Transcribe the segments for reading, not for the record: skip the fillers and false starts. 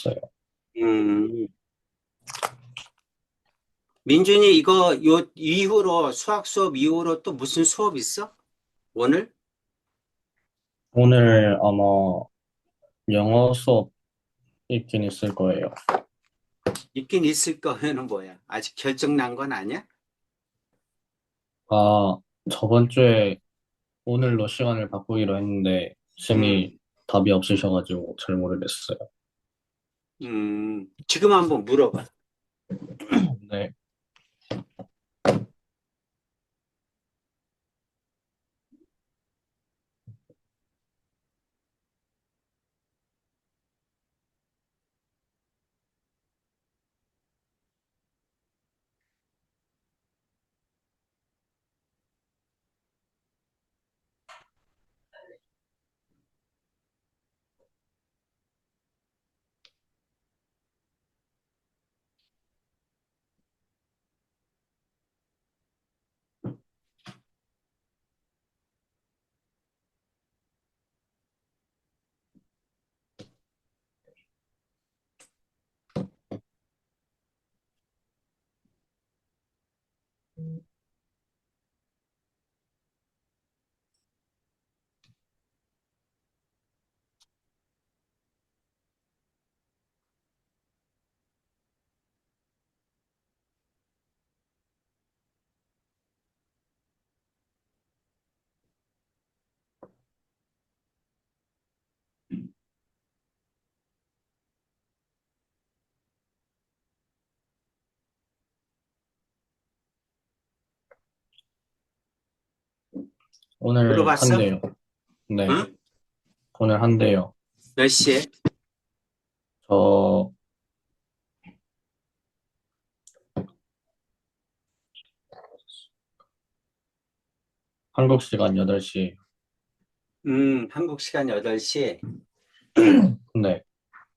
있어요. 음, 민준이 이거 요 이후로 수학 수업 이후로 또 무슨 수업 있어? 오늘? 오늘 아마 영어 수업 있긴 있을 거예요. 있긴 있을 거면은 뭐야? 아직 결정 난 건 아니야? 아, 저번 주에 오늘로 시간을 바꾸기로 했는데, 음, 쌤이 답이 없으셔가지고 잘 모르겠어요. 지금 한번 물어봐. 네, 오늘 물어봤어? 한대요. 네, 응? 오늘 한대요. 몇 시에? 저 한국 시간 8시, 한국 시간 8시. 네,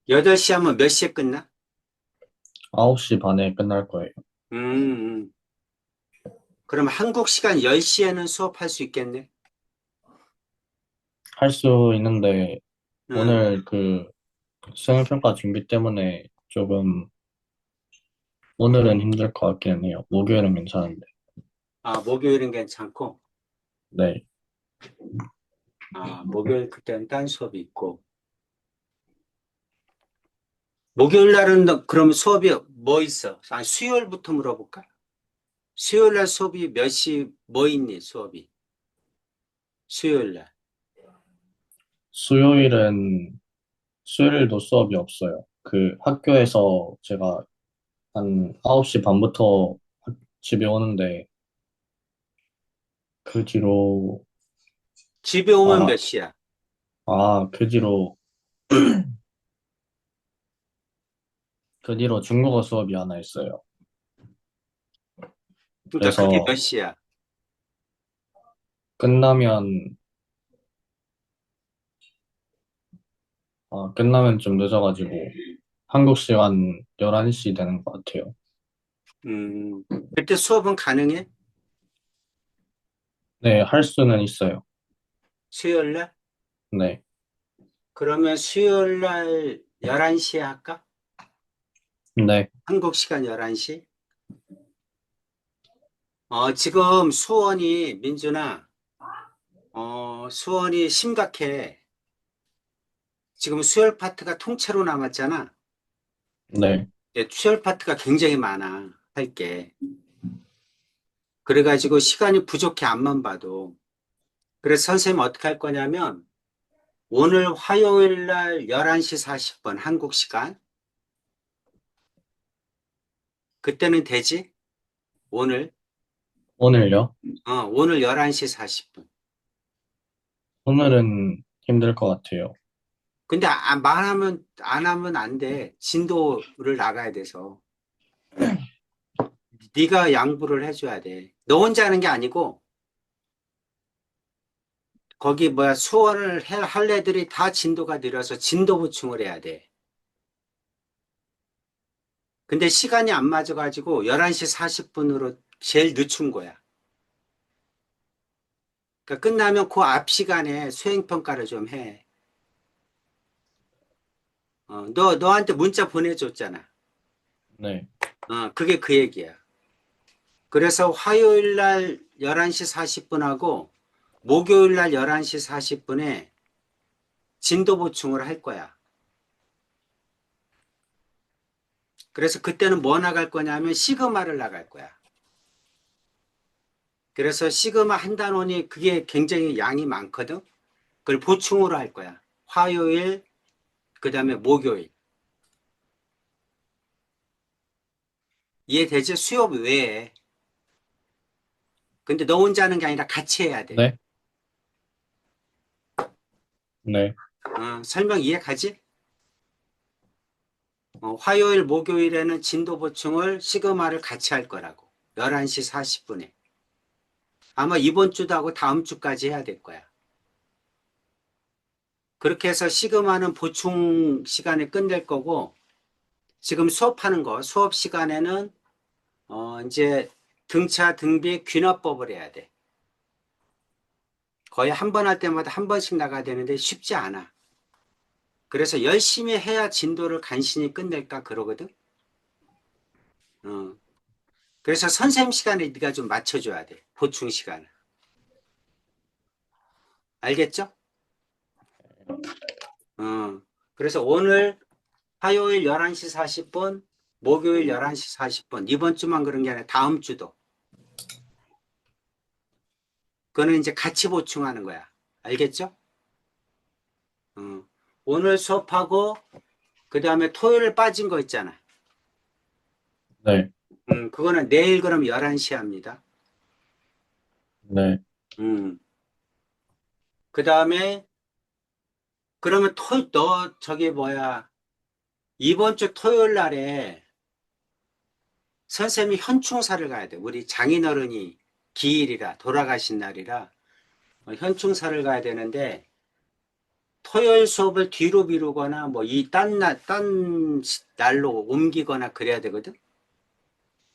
8시 하면 몇 시에 끝나? 9시 반에 끝날 거예요. 음, 음. 그럼 한국 시간 10시에는 수업할 수 있겠네? 할 수 있는데, 응. 오늘 그 수행평가 준비 때문에 조금 오늘은 힘들 것 같기는 해요. 목요일은 괜찮은데. 아, 목요일은 괜찮고, 네. 아, 목요일 그때는 딴 수업이 있고. 목요일 날은 그럼 수업이 뭐 있어? 아, 수요일부터 물어볼까? 수요일 날 수업이 몇 시, 뭐 있니, 수업이? 수요일 날. 수요일은, 수요일도 수업이 없어요. 그 학교에서 제가 한 9시 반부터 집에 오는데, 그 뒤로, 집에 오면 아, 몇 시야? 그 뒤로, 그 뒤로 중국어 수업이 하나 있어요. 그러니까 그게 그래서 몇 시야? 끝나면, 끝나면 좀 늦어가지고, 한국 시간 11시 되는 것 같아요. 그때 수업은 가능해? 네, 할 수는 있어요. 수요일 날? 네, 그러면 수요일 날 11시에 할까? 네, 한국 시간 11시? 지금 수원이, 민준아, 수원이 심각해. 지금 수요일 파트가 통째로 남았잖아. 네. 예, 수요일 파트가 굉장히 많아, 할 게. 그래가지고 시간이 부족해, 앞만 봐도. 그래서 선생님 어떻게 할 거냐면, 오늘 화요일 날 11시 40분, 한국 시간. 그때는 되지? 오늘. 오늘요? 오늘 11시 40분. 오늘은 힘들 것 같아요. 근데 말하면, 안 하면 안 돼. 진도를 나가야 돼서. 네가 양보를 해줘야 돼. 너 혼자 하는 게 아니고, 거기 뭐야, 수원을 할 애들이 다 진도가 느려서 진도 보충을 해야 돼. 근데 시간이 안 맞아가지고 11시 40분으로 제일 늦춘 거야. 그러니까 끝나면 그 앞 시간에 수행평가를 좀 해. 너한테 문자 보내줬잖아. 네, 그게 그 얘기야. 그래서 화요일 날 11시 40분하고 목요일 날 11시 40분에 진도 보충을 할 거야. 그래서 그때는 뭐 나갈 거냐면 시그마를 나갈 거야. 그래서 시그마 한 단원이 그게 굉장히 양이 많거든. 그걸 보충으로 할 거야. 화요일, 그 다음에 목요일. 이해되지? 수업 외에. 근데 너 혼자 하는 게 아니라 같이 해야 돼. 네, 네, 설명 이해 가지? 화요일, 목요일에는 진도 보충을 시그마를 같이 할 거라고. 11시 40분에. 아마 이번 주도 하고 다음 주까지 해야 될 거야. 그렇게 해서 시그마는 보충 시간에 끝낼 거고, 지금 수업하는 거, 수업 시간에는, 이제 등차, 등비, 귀납법을 해야 돼. 거의 한 번 할 때마다 한 번씩 나가야 되는데 쉽지 않아. 그래서 열심히 해야 진도를 간신히 끝낼까 그러거든. 어. 그래서 선생님 시간에 네가 좀 맞춰줘야 돼. 보충 시간을. 알겠죠? 어. 그래서 오늘 화요일 11시 40분, 목요일 11시 40분. 이번 주만 그런 게 아니라 다음 주도. 그거는 이제 같이 보충하는 거야. 알겠죠? 어. 오늘 수업하고 그 다음에 토요일 빠진 거 있잖아. 네, 그거는 내일 그럼 11시에 합니다. 네, 음. 그 다음에 그러면 너 저기 뭐야 이번 주 토요일 날에 선생님이 현충사를 가야 돼. 우리 장인어른이 기일이라 돌아가신 날이라 현충사를 가야 되는데 토요일 수업을 뒤로 미루거나 뭐 이 딴 날로 옮기거나 그래야 되거든.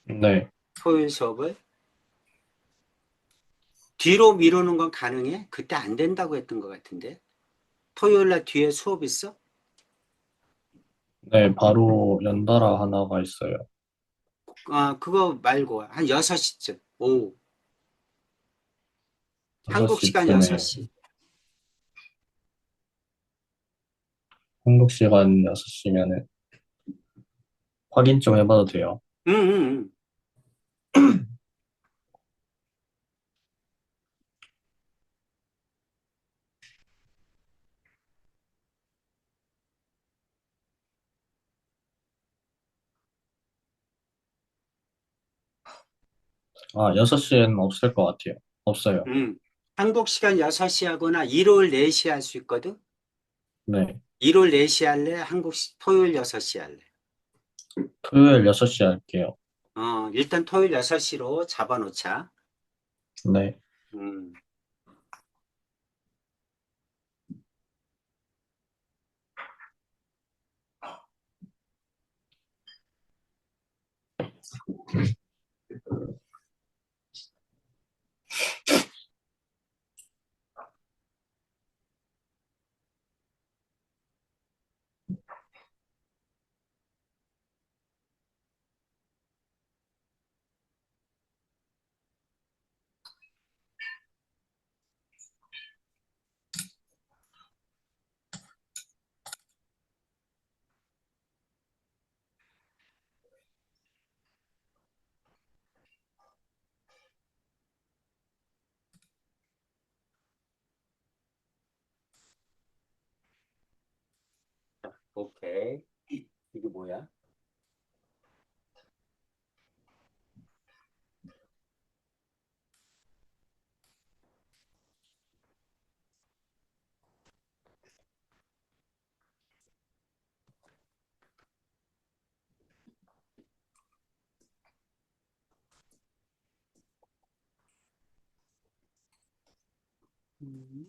네. 토요일 수업을 뒤로 미루는 건 가능해? 그때 안 된다고 했던 것 같은데. 토요일 날 뒤에 수업 있어? 네, 바로 연달아 하나가 있어요. 그거 말고 한 6시쯤 오후 한국 시간 6시쯤에, 6시. 한국 시간 6시면은 확인 좀 해봐도 돼요. 응, 응, 응. 아, 6시에는 없을 것 같아요. 없어요. 한국 시간 6시 하거나 일요일 4시 할 수 있거든? 네. 일요일 4시 할래? 토요일 6시 할래? 토요일 6시 할게요. 일단 토요일 6시로 잡아놓자. 네. 음, 오케이. 이게 뭐야? 음,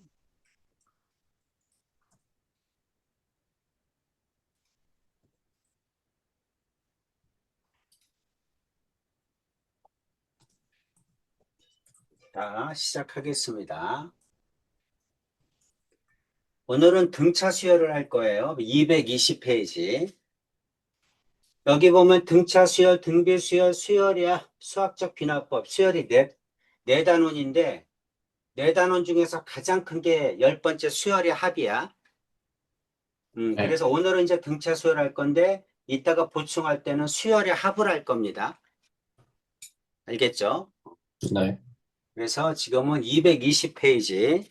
자, 시작하겠습니다. 오늘은 등차 수열을 할 거예요. 220페이지. 여기 보면 등차 수열, 등비 수열, 수열이야. 수학적 bin화법. 수열이 네 단원인데, 네 단원 중에서 가장 큰 게 열 번째 수열의 합이야. 네, 그래서 오늘은 이제 등차 수열 할 건데, 이따가 보충할 때는 수열의 합을 할 겁니다. 알겠죠? 네. 그래서 지금은 220페이지.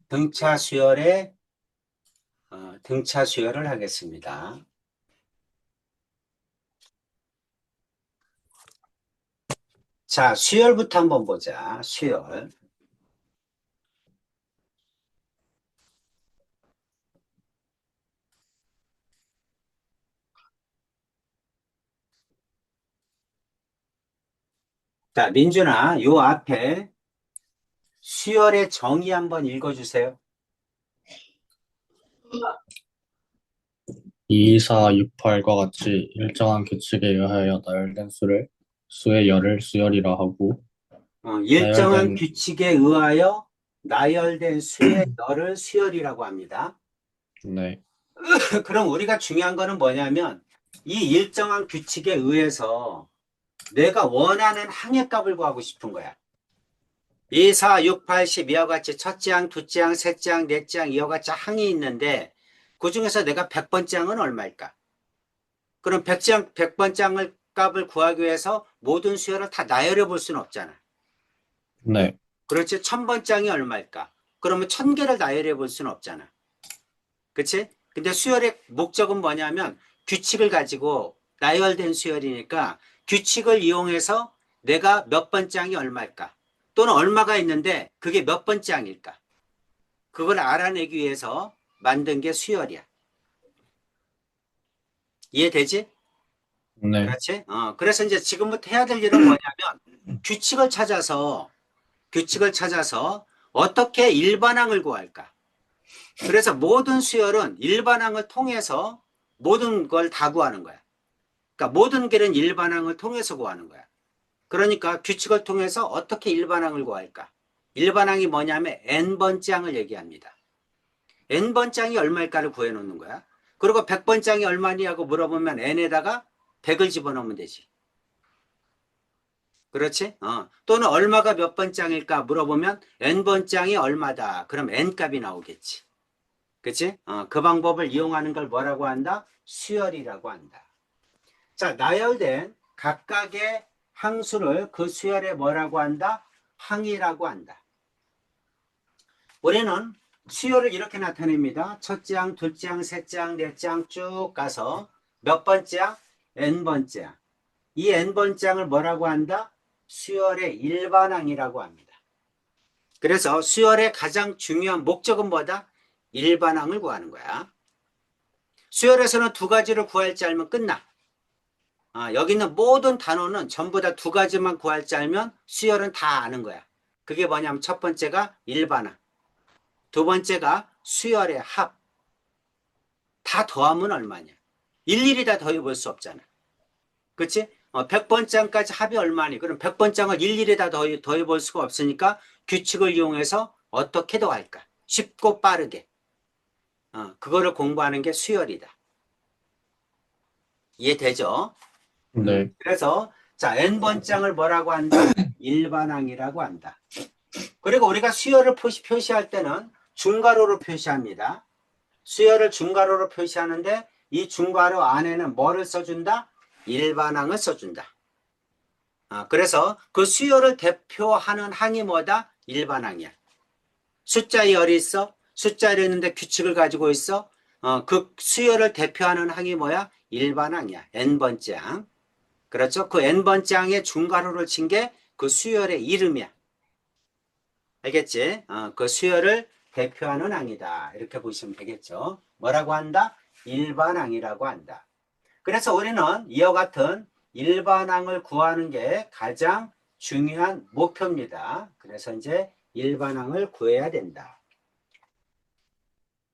등차 수열의 등차 수열을 하겠습니다. 자, 수열부터 한번 보자. 수열. 자, 민준아, 요 앞에 수열의 정의 한번 읽어주세요. 2, 4, 6, 8과 같이 일정한 규칙에 의하여 나열된 수의 열을 수열이라 하고, 일정한 나열된, 규칙에 의하여 나열된 수의 열을 수열이라고 합니다. 네, 그럼 우리가 중요한 거는 뭐냐면 이 일정한 규칙에 의해서 내가 원하는 항의 값을 구하고 싶은 거야. 2, 4, 6, 8, 10 이와 같이 첫째 항, 둘째 항, 셋째 항, 넷째 항 이와 같이 항이 있는데 그 중에서 내가 100번째 항은 얼마일까? 그럼 100번째 항을 값을 구하기 위해서 모든 수열을 다 나열해 볼 수는 없잖아. 네, 그렇지? 1000번째 항이 얼마일까? 그러면 1000개를 나열해 볼 수는 없잖아. 그치? 근데 수열의 목적은 뭐냐면 규칙을 가지고 나열된 수열이니까 규칙을 이용해서 내가 몇 번째 항이 얼마일까? 또는 얼마가 있는데 그게 몇 번째 항일까? 그걸 알아내기 위해서 만든 게 수열이야. 이해되지? 네, 그렇지? 그래서 이제 지금부터 해야 될 일은 뭐냐면 규칙을 찾아서 어떻게 일반항을 구할까? 그래서 모든 수열은 일반항을 통해서 모든 걸 다 구하는 거야. 그러니까 모든 길은 일반항을 통해서 구하는 거야. 그러니까 규칙을 통해서 어떻게 일반항을 구할까? 일반항이 뭐냐면 n번째 항을 얘기합니다. n번째 항이 얼마일까를 구해놓는 거야. 그리고 100번째 항이 얼마냐고 물어보면 n에다가 100을 집어넣으면 되지. 그렇지? 또는 얼마가 몇 번째 항일까 물어보면 n번째 항이 얼마다. 그럼 n값이 나오겠지. 그치? 그 방법을 이용하는 걸 뭐라고 한다? 수열이라고 한다. 자, 나열된 각각의 항수를 그 수열에 뭐라고 한다? 항이라고 한다. 우리는 수열을 이렇게 나타냅니다. 첫째 항, 둘째 항, 셋째 항, 넷째 항 쭉 가서 몇 번째 항? n번째 항. 이 n번째 항을 뭐라고 한다? 수열의 일반항이라고 합니다. 그래서 수열의 가장 중요한 목적은 뭐다? 일반항을 구하는 거야. 수열에서는 두 가지를 구할 줄 알면 끝나. 여기 있는 모든 단어는 전부 다 두 가지만 구할 줄 알면 수열은 다 아는 거야. 그게 뭐냐면 첫 번째가 일반항, 두 번째가 수열의 합. 다 더하면 얼마냐? 일일이 다 더해볼 수 없잖아. 그치? 100번장까지 합이 얼마니? 그럼 100번장을 일일이 다 더해볼 수가 없으니까 규칙을 이용해서 어떻게 더할까? 쉽고 빠르게. 그거를 공부하는 게 수열이다. 이해되죠? 네, 그래서 자, n번장을 뭐라고 한다? 일반항이라고 한다. 그리고 우리가 수열을 표시할 때는 중괄호로 표시합니다. 수열을 중괄호로 표시하는데 이 중괄호 안에는 뭐를 써준다? 일반항을 써준다. 그래서 그 수열을 대표하는 항이 뭐다? 일반항이야. 숫자 열이 있어? 숫자를 있는데 규칙을 가지고 있어? 그 수열을 대표하는 항이 뭐야? 일반항이야. n번째 항. 그렇죠? 그 n번째 항에 중괄호를 친 게 그 수열의 이름이야. 알겠지? 그 수열을 대표하는 항이다. 이렇게 보시면 되겠죠. 뭐라고 한다? 일반항이라고 한다. 그래서 우리는 이와 같은 일반항을 구하는 게 가장 중요한 목표입니다. 그래서 이제 일반항을 구해야 된다.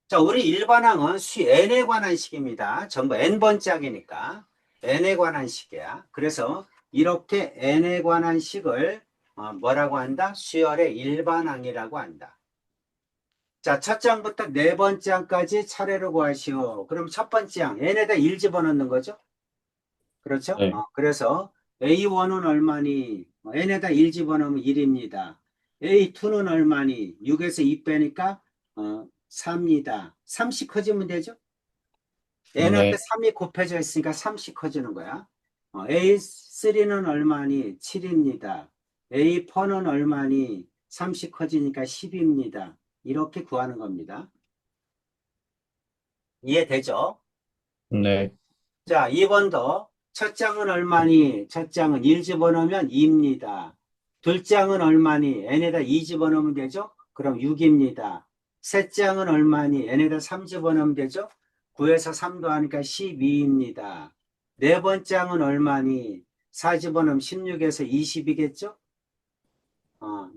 자, 우리 일반항은 n에 관한 식입니다. 전부 n번째 항이니까 n에 관한 식이야. 그래서 이렇게 n에 관한 식을 뭐라고 한다? 수열의 일반항이라고 한다. 자, 첫 장부터 네 번째 항까지 차례로 구하시오. 그럼 첫 번째 항, n에다 1 집어넣는 거죠? 그렇죠? 네. 그래서 A1은 얼마니? n에다 1 집어넣으면 1입니다. A2는 얼마니? 6에서 2 빼니까 4입니다. 3씩 커지면 되죠? n한테 네. 3이 곱해져 있으니까 3씩 커지는 거야. A3는 얼마니? 7입니다. A4는 얼마니? 3씩 커지니까 10입니다. 이렇게 구하는 겁니다. 이해되죠? 네. 자, 2번 더. 첫 장은 얼마니? 첫 장은 1 집어넣으면 2입니다. 둘 장은 얼마니? n에다 2 집어넣으면 되죠? 그럼 6입니다. 셋 장은 얼마니? n에다 3 집어넣으면 되죠? 9에서 3 더하니까 12입니다. 네 번째 장은 얼마니? 4 집어넣으면 16에서 20이겠죠?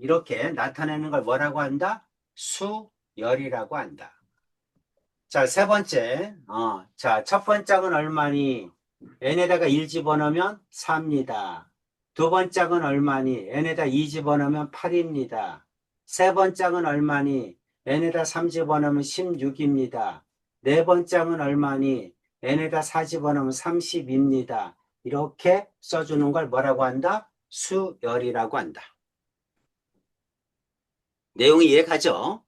이렇게 나타내는 걸 뭐라고 한다? 수열이라고 한다. 자, 세 번째. 자, 첫 번째 짝은 얼마니? n에다가 1 집어넣으면 4입니다. 두 번째 짝은 얼마니? n에다 2 집어넣으면 8입니다. 세 번째 짝은 얼마니? n에다 3 집어넣으면 16입니다. 네 번째 짝은 얼마니? n에다 4 집어넣으면 30입니다. 이렇게 써주는 걸 뭐라고 한다? 수열이라고 한다. 내용이 이해가죠?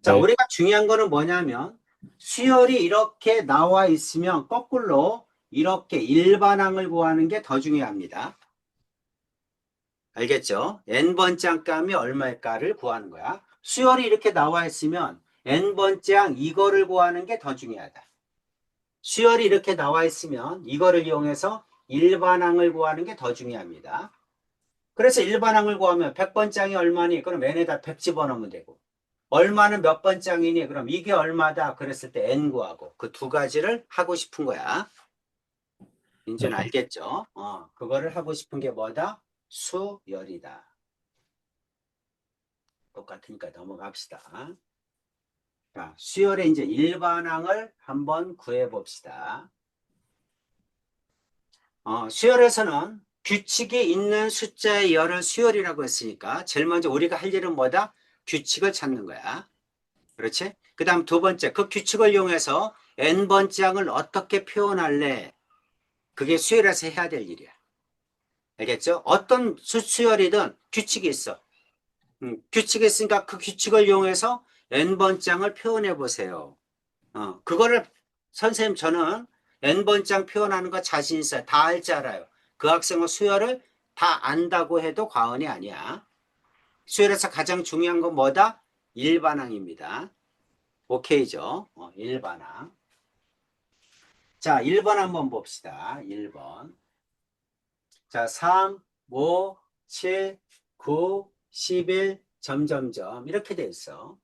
자, 네. 우리가 중요한 거는 뭐냐면 수열이 이렇게 나와 있으면 거꾸로 이렇게 일반항을 구하는 게 더 중요합니다. 알겠죠? n번째 항값이 얼마일까를 구하는 거야. 수열이 이렇게 나와 있으면 n번째 항 이거를 구하는 게 더 중요하다. 수열이 이렇게 나와 있으면 이거를 이용해서 일반항을 구하는 게 더 중요합니다. 그래서 일반항을 구하면 100번째 항이 얼마니? 그럼 n에다 100 집어넣으면 되고 얼마는 몇 번장이니? 그럼 이게 얼마다? 그랬을 때 n 구하고 그 두 가지를 하고 싶은 거야. 이제는 네. 알겠죠? 그거를 하고 싶은 게 뭐다? 수열이다. 똑같으니까 넘어갑시다. 자, 수열의 이제 일반항을 한번 구해 봅시다. 수열에서는 규칙이 있는 숫자의 열을 수열이라고 했으니까 제일 먼저 우리가 할 일은 뭐다? 규칙을 찾는 거야. 그렇지? 그 다음 두 번째, 그 규칙을 이용해서 n번째 항을 어떻게 표현할래? 그게 수열에서 해야 될 일이야. 알겠죠? 어떤 수열이든 규칙이 있어. 규칙이 있으니까 그 규칙을 이용해서 n번째 항을 표현해 보세요. 그거를 선생님 저는 n번째 항 표현하는 거 자신 있어요. 다 할 줄 알아요. 그 학생은 수열을 다 안다고 해도 과언이 아니야. 수열에서 가장 중요한 건 뭐다? 일반항입니다. 오케이죠? 일반항. 자, 1번 한번 봅시다. 1번. 자, 3, 5, 7, 9, 11, 점점점. 이렇게 돼 있어.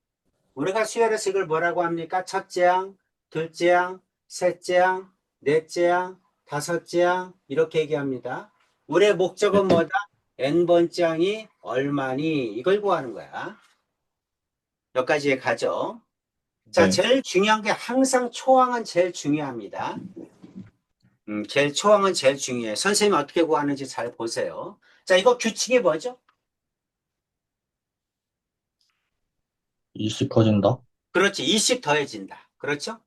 우리가 수열에서 이걸 뭐라고 합니까? 첫째 항, 둘째 항, 셋째 항, 넷째 항, 다섯째 항. 이렇게 얘기합니다. 우리의 목적은 뭐다? n번째 항이 얼마니? 이걸 구하는 거야. 여기까지 가죠. 자, 네. 제일 중요한 게 항상 초항은 제일 중요합니다. 제일 초항은 제일 중요해. 선생님이 어떻게 구하는지 잘 보세요. 자, 이거 규칙이 뭐죠? 이씩 커진다? 그렇지. 2씩 더해진다. 그렇죠?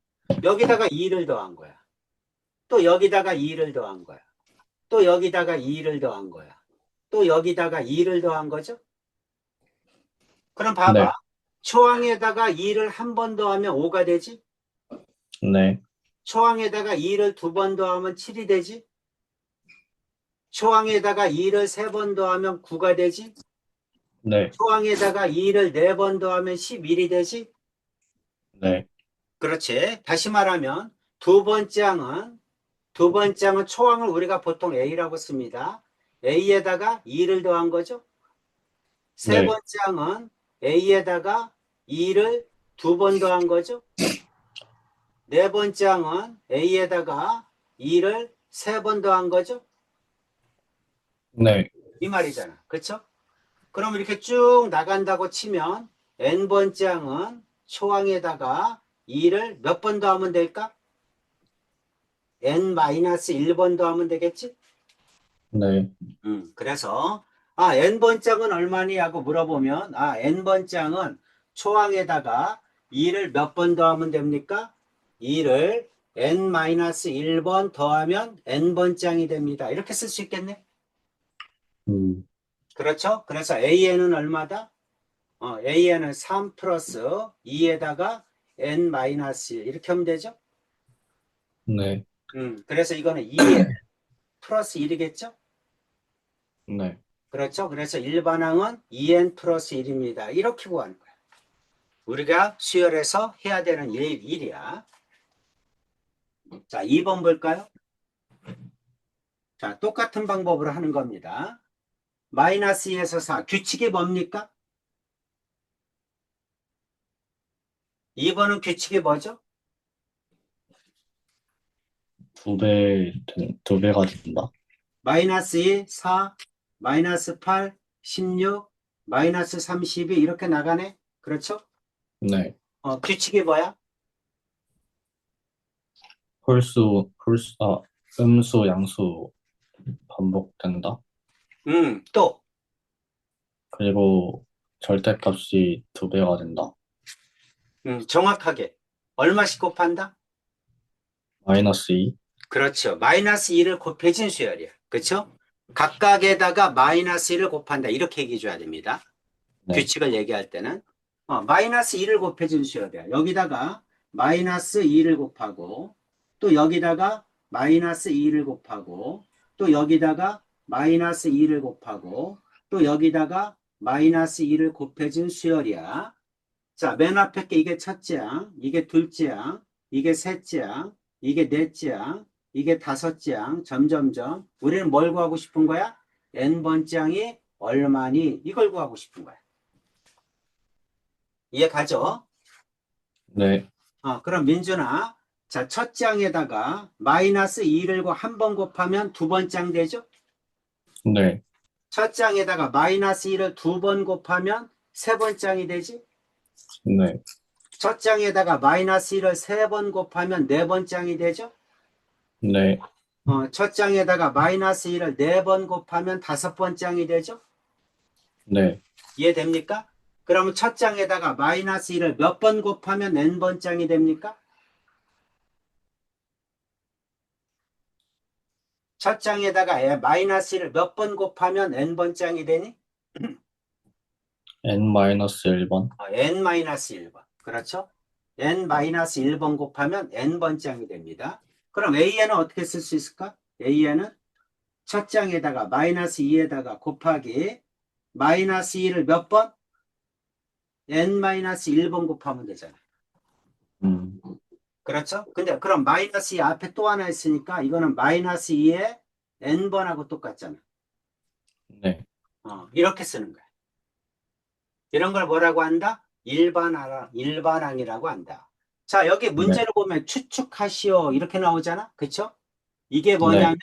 여기다가 2를 더한 거야. 또 여기다가 2를 더한 거야. 또 여기다가 2를 더한 거야. 또 여기다가 2를 더한 거죠? 그럼 봐봐. 네. 초항에다가 2를 한 번 더하면 5가 되지? 네. 초항에다가 2를 두 번 더하면 7이 되지? 초항에다가 2를 세 번 더하면 9가 되지? 네. 초항에다가 2를 네 번 더하면 11이 되지? 네. 그렇지. 다시 말하면 두 번째 항은 초항을 우리가 보통 A라고 씁니다. A에다가 2를 더한 거죠. 세 네. 번째 항은 A에다가 2를 두 번 더한 거죠. 네 번째 항은 A에다가 2를 세 번 더한 거죠. 네. 이 말이잖아. 그렇죠? 그럼 이렇게 쭉 나간다고 치면 n번째 항은 초항에다가 2를 몇 번 더하면 될까? n-1번 더하면 되겠지? 네. 그래서 n번짝은 얼마니 하고 물어보면 n번짝은 초항에다가 2를 몇 번 더하면 됩니까? 2를 n-1번 더하면 n번짝이 됩니다. 이렇게 쓸 수 있겠네? 음, 그렇죠? 그래서 an은 얼마다? an은 3 플러스 2에다가 n-1 이렇게 하면 되죠? 네. 그래서 이거는 2n 플러스 1이겠죠? 네. 그렇죠? 그래서 일반항은 2n 플러스 1입니다. 이렇게 구하는 거예요. 우리가 수열해서 해야 되는 일이야. 자, 2번 볼까요? 자, 똑같은 방법으로 하는 겁니다. 마이너스 2에서 4. 규칙이 뭡니까? 2번은 규칙이 뭐죠? 두 배가 된다. 마이너스 2, 4, 마이너스 8, 16, 마이너스 32 이렇게 나가네? 그렇죠? 네. 규칙이 뭐야? 음수, 양수 반복된다. 또 그리고 절대값이 두 배가 된다. 정확하게 얼마씩 곱한다? 마이너스 2. 그렇죠. 마이너스 2를 곱해진 수열이야. 그렇죠? 각각에다가 마이너스 1을 곱한다. 이렇게 얘기해 줘야 됩니다. 네. 규칙을 얘기할 때는 마이너스 2를 곱해준 수열이야. 여기다가 마이너스 2를 곱하고 또 여기다가 마이너스 2를 곱하고 또 여기다가 마이너스 2를 곱하고 또 여기다가 마이너스 2를 곱해준 수열이야. 자, 맨 앞에 게 이게 첫째 항, 이게 둘째 항, 이게 셋째 항, 이게 넷째 항, 이게 다섯째 항, 점점점. 우리는 뭘 구하고 싶은 거야? n번째 항이 얼마니? 이걸 구하고 싶은 거야. 이해 가죠? 네. 그럼 민준아, 자, 첫 장에다가 마이너스 2를 한 번 곱하면 두 번 장 되죠? 네. 첫 장에다가 마이너스 2를 두 번 곱하면 세 번 장이 되지? 네. 첫 장에다가 마이너스 1을 세 번 곱하면 네 번 장이 되죠? 네. 첫 장에다가 마이너스 1을 네 번 곱하면 다섯 번 장이 되죠? 네. 이해됩니까? 그러면 첫 장에다가 마이너스 1을 몇 번 곱하면 n 번 장이 됩니까? 첫 장에다가 마이너스 1을 몇 번 곱하면 n번 장이 되니? n-1번. n-1번. 그렇죠? n-1번 곱하면 n번 장이 됩니다. 그럼 an은 어떻게 쓸 수 있을까? an은 첫 장에다가 마이너스 2에다가 곱하기 마이너스 2를 몇 번? n-1번 곱하면 되잖아. 음, 그렇죠? 근데 그럼 마이너스 2 앞에 또 하나 있으니까 이거는 마이너스 2의 n번하고 똑같잖아. 네. 이렇게 쓰는 거야. 이런 걸 뭐라고 한다? 일반항이라고 한다. 자, 여기 네. 문제를 보면 추측하시오 이렇게 나오잖아. 그쵸? 이게 네. 뭐냐면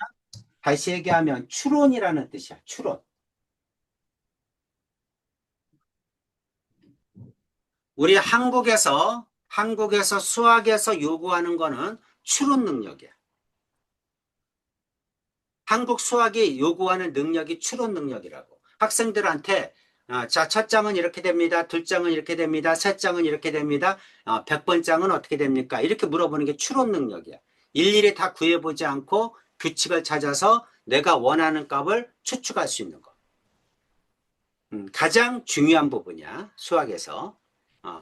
다시 얘기하면 추론이라는 뜻이야. 추론. 우리 한국에서 수학에서 요구하는 거는 추론 능력이야. 한국 수학이 요구하는 능력이 추론 능력이라고. 학생들한테 자, 첫 장은 이렇게 됩니다. 둘 장은 이렇게 됩니다. 셋 장은 이렇게 됩니다. 100번 장은 어떻게 됩니까? 이렇게 물어보는 게 추론 능력이야. 일일이 다 구해보지 않고 규칙을 찾아서 내가 원하는 값을 추측할 수 있는 거. 가장 중요한 부분이야. 수학에서.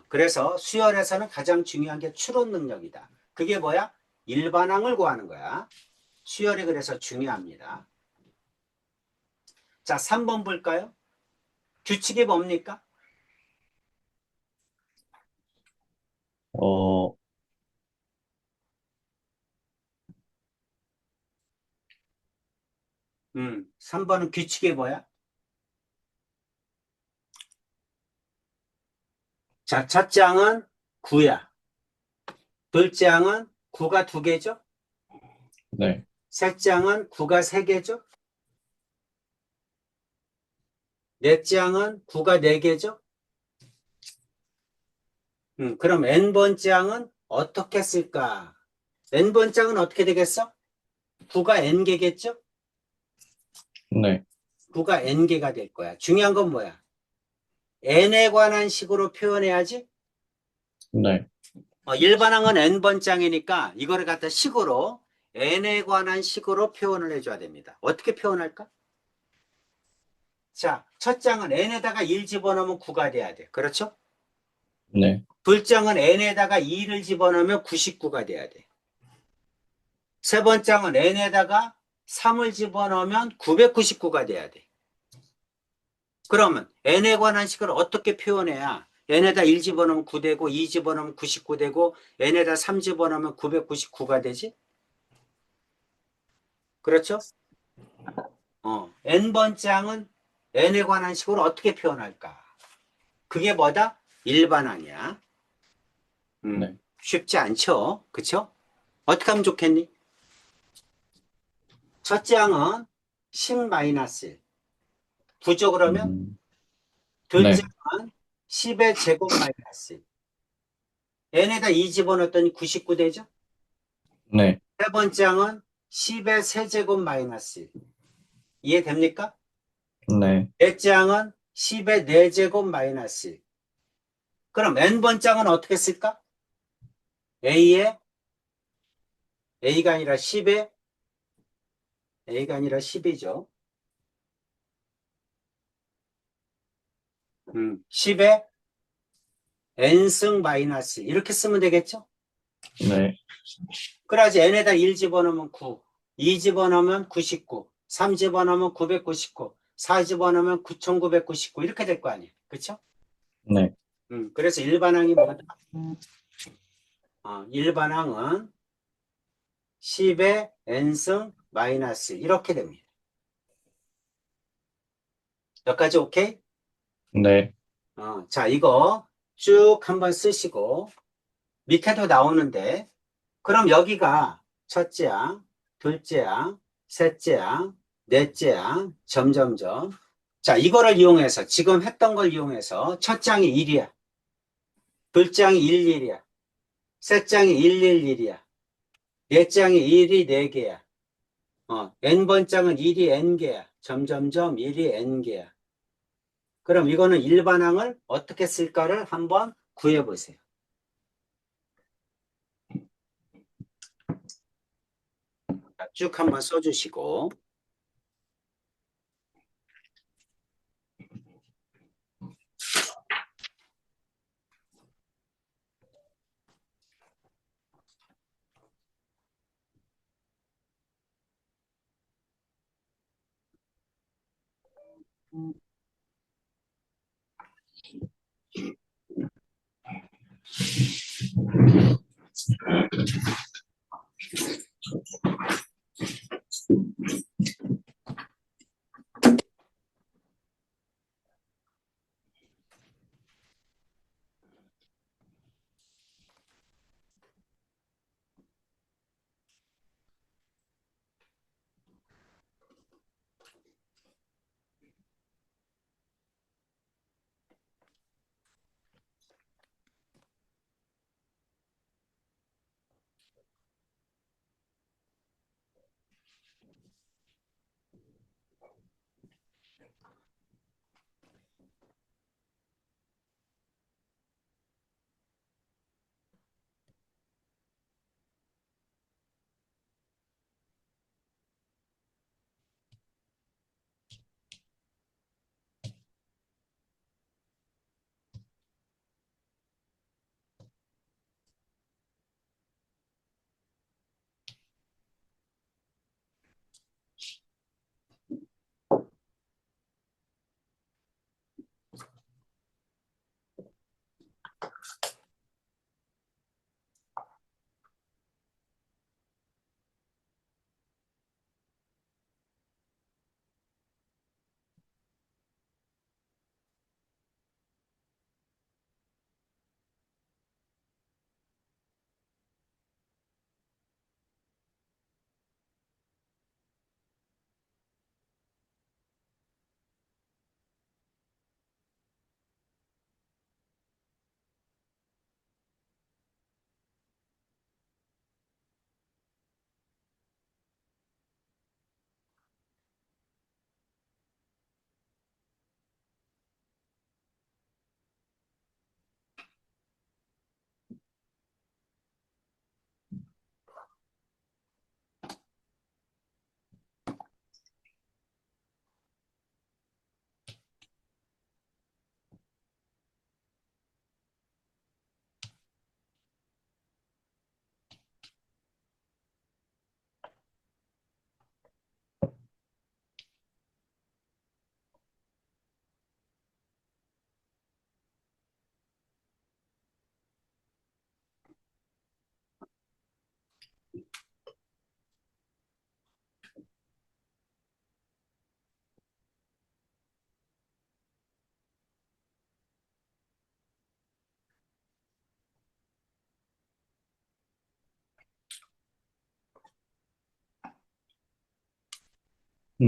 그래서 수열에서는 가장 중요한 게 추론 능력이다. 그게 뭐야? 일반항을 구하는 거야. 수열이 그래서 중요합니다. 자, 3번 볼까요? 규칙이 뭡니까? 어, 3번은 규칙이 뭐야? 자, 첫째 항은 9야. 둘째 항은 9가 2개죠? 네. 셋째 항은 9가 3개죠? 넷째 항은 9가 4개죠? 그럼 n번째 항은 어떻게 쓸까? n번째 항은 어떻게 되겠어? 9가 n개겠죠? 네, 9가 n개가 될 거야. 중요한 건 뭐야? n에 관한 식으로 표현해야지. 네, 일반항은 n번장이니까 이거를 갖다 식으로 n에 관한 식으로 표현을 해줘야 됩니다. 어떻게 표현할까? 자, 첫 장은 n에다가 1 집어넣으면 9가 돼야 돼. 그렇죠? 네, 둘장은 n에다가 2를 집어넣으면 99가 돼야 돼. 세 번장은 n에다가 3을 집어넣으면 999가 돼야 돼. 그러면 n에 관한 식을 어떻게 표현해야 n에다 1 집어넣으면 9 되고 2 집어넣으면 99 되고 n에다 3 집어넣으면 999가 되지? 그렇죠? n번장은 n에 관한 식으로 어떻게 표현할까? 그게 뭐다? 일반항이야. 네. 쉽지 않죠? 그쵸? 어떻게 하면 좋겠니? 첫째 항은 10-1. 부죠 그러면? 음, 둘째 네, 항은 10의 제곱 마이너스 1. n에다 2 집어넣었더니 99 되죠? 네, 세 번째 항은 10의 세제곱 마이너스 1. 이해됩니까? 네, 넷째 항은 10의 4제곱 마이너스 1. 그럼 n번장은 어떻게 쓸까? a의 a가 아니라 10의 a가 아니라 10이죠. 10의 n승 마이너스 이렇게 쓰면 되겠죠? 네, 그래야지 n에다 1 집어넣으면 9, 2 집어넣으면 99, 3 집어넣으면 999, 4 집어넣으면 9999 이렇게 될 거 아니에요. 그렇죠? 네, 그래서 일반항이 뭐다? 일반항은 10의 n승 마이너스 이렇게 됩니다. 여기까지 오케이? 네, 자, 이거 쭉 한번 쓰시고 밑에도 나오는데 그럼 여기가 첫째 항, 둘째 항, 셋째 항, 넷째 항, 점점점. 자, 이거를 이용해서 지금 했던 걸 이용해서 첫째 항이 1이야. 둘째 항이 11이야. 셋째 항이 111이야. 넷째 항이 1이 4개야. n번장은 1이 n개야. 점점점 1이 n개야. 그럼 이거는 일반항을 어떻게 쓸까를 한번 구해보세요. 자, 쭉 한번 써주시고.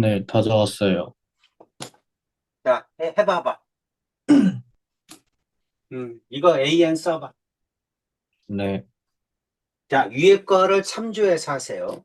네, 다 적었어요. 자, 해봐봐. 이거 AN 써봐. 네, 자, 위에 거를 참조해서 하세요.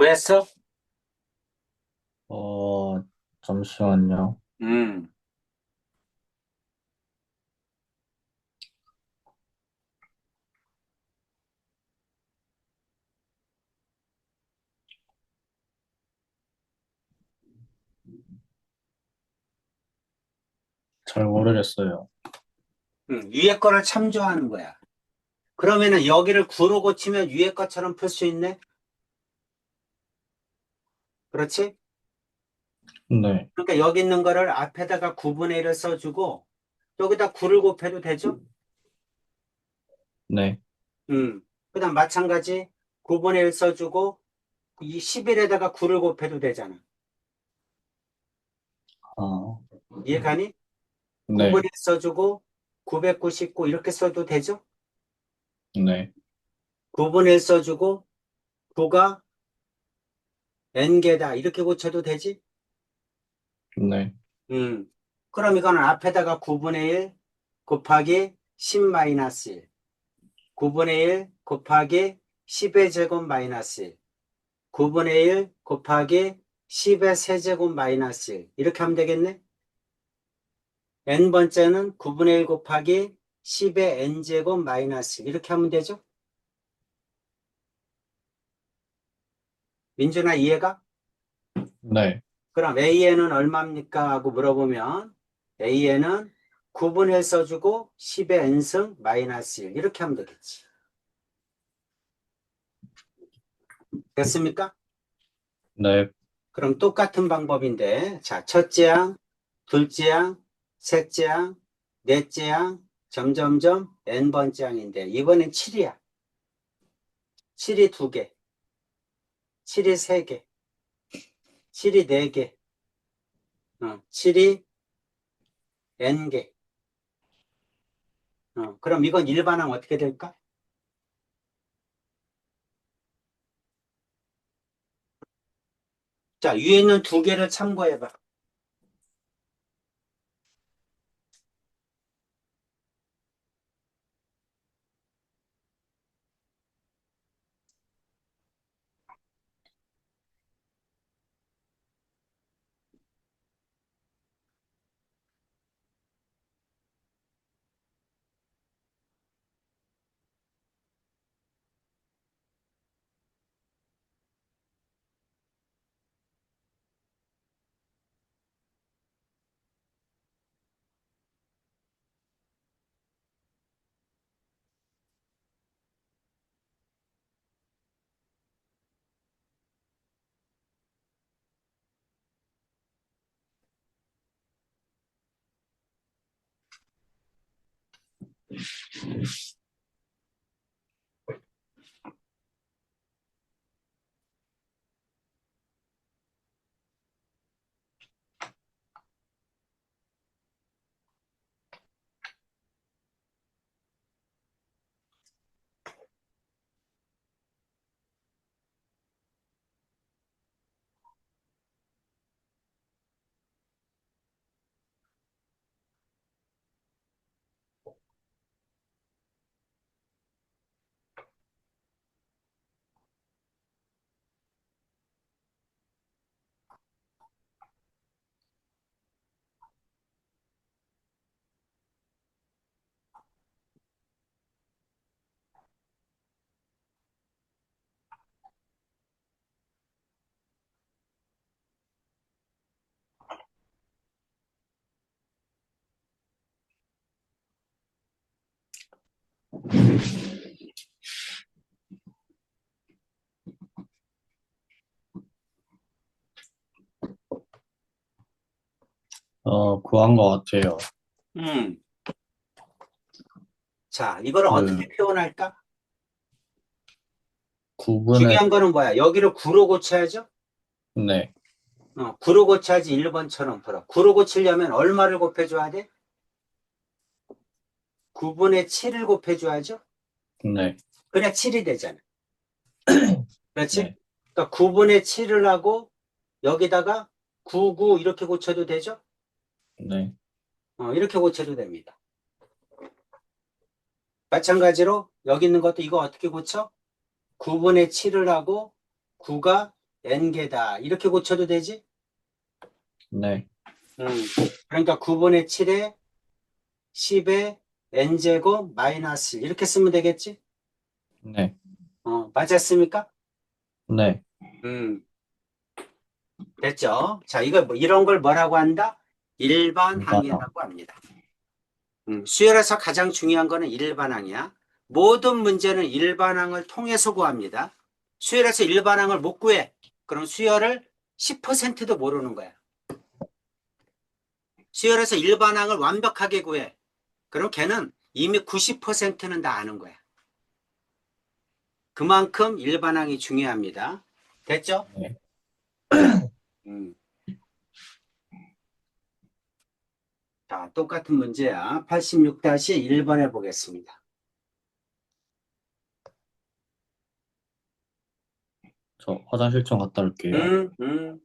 구했어? 어, 잠시만요. 음. 잘 모르겠어요. 위에 거를 참조하는 거야. 그러면은 여기를 구로 고치면 위에 것처럼 풀 수 있네? 그렇지? 네, 그러니까 여기 있는 거를 앞에다가 9분의 1을 써주고 여기다 9를 곱해도 되죠? 네, 그다음 마찬가지 9분의 1 써주고 이 11에다가 9를 곱해도 되잖아. 아, 이해가니? 9분의 네, 1 써주고 999 이렇게 써도 되죠? 네, 9분의 1 써주고 9가 n개다 이렇게 고쳐도 되지? 네, 음. 그럼 이거는 앞에다가 9분의 1 곱하기 10 마이너스 1 9분의 1 곱하기 10의 제곱 마이너스 1 9분의 1 곱하기 10의 세제곱 마이너스 1 이렇게 하면 되겠네? n번째는 9분의 1 곱하기 10의 n제곱 마이너스 1 이렇게 하면 되죠? 민준아 이해가? 네, 그럼 AN은 얼마입니까? 하고 물어보면 AN은 9분의 1 써주고 10의 n승 마이너스 1 이렇게 하면 되겠지. 됐습니까? 네, 그럼 똑같은 방법인데 자 첫째 항, 둘째 항, 셋째 항, 넷째 항, 점점점 n번째 항인데 이번엔 7이야. 7이 2개, 7이 3개, 7이 4개, 7이 n개. 그럼 이건 일반항 어떻게 될까? 자, 위에 있는 2개를 참고해봐. 구한 것 같아요. 음. 자, 이걸 그, 어떻게 표현할까? 9분의, 중요한 거는 뭐야? 여기를 9로 고쳐야죠? 네, 9로 고쳐야지 1번처럼 풀어. 9로 고치려면 얼마를 곱해줘야 돼? 9분의 7을 곱해줘야죠? 네, 그래야 7이 되잖아. 그렇지? 네, 그러니까 9분의 7을 하고 여기다가 99 이렇게 고쳐도 되죠? 네, 이렇게 고쳐도 됩니다. 마찬가지로 여기 있는 것도 이거 어떻게 고쳐? 9분의 7을 하고 9가 n개다. 이렇게 고쳐도 되지? 네, 음, 그러니까 9분의 7에 10에 n제곱 마이너스 이렇게 쓰면 되겠지? 네, 맞았습니까? 네. 음, 됐죠? 자, 이거 이런 걸 뭐라고 한다? 일반항. 일반항이라고 합니다. 수열에서 가장 중요한 거는 일반항이야. 모든 문제는 일반항을 통해서 구합니다. 수열에서 일반항을 못 구해. 그럼 수열을 10%도 모르는 거야. 수열에서 일반항을 완벽하게 구해. 그럼 걔는 이미 90%는 다 아는 거야. 그만큼 일반항이 중요합니다. 됐죠? 네. 음. 자, 똑같은 문제야. 86-1번 해보겠습니다. 저 화장실 좀 갔다 올게요. 음, 음.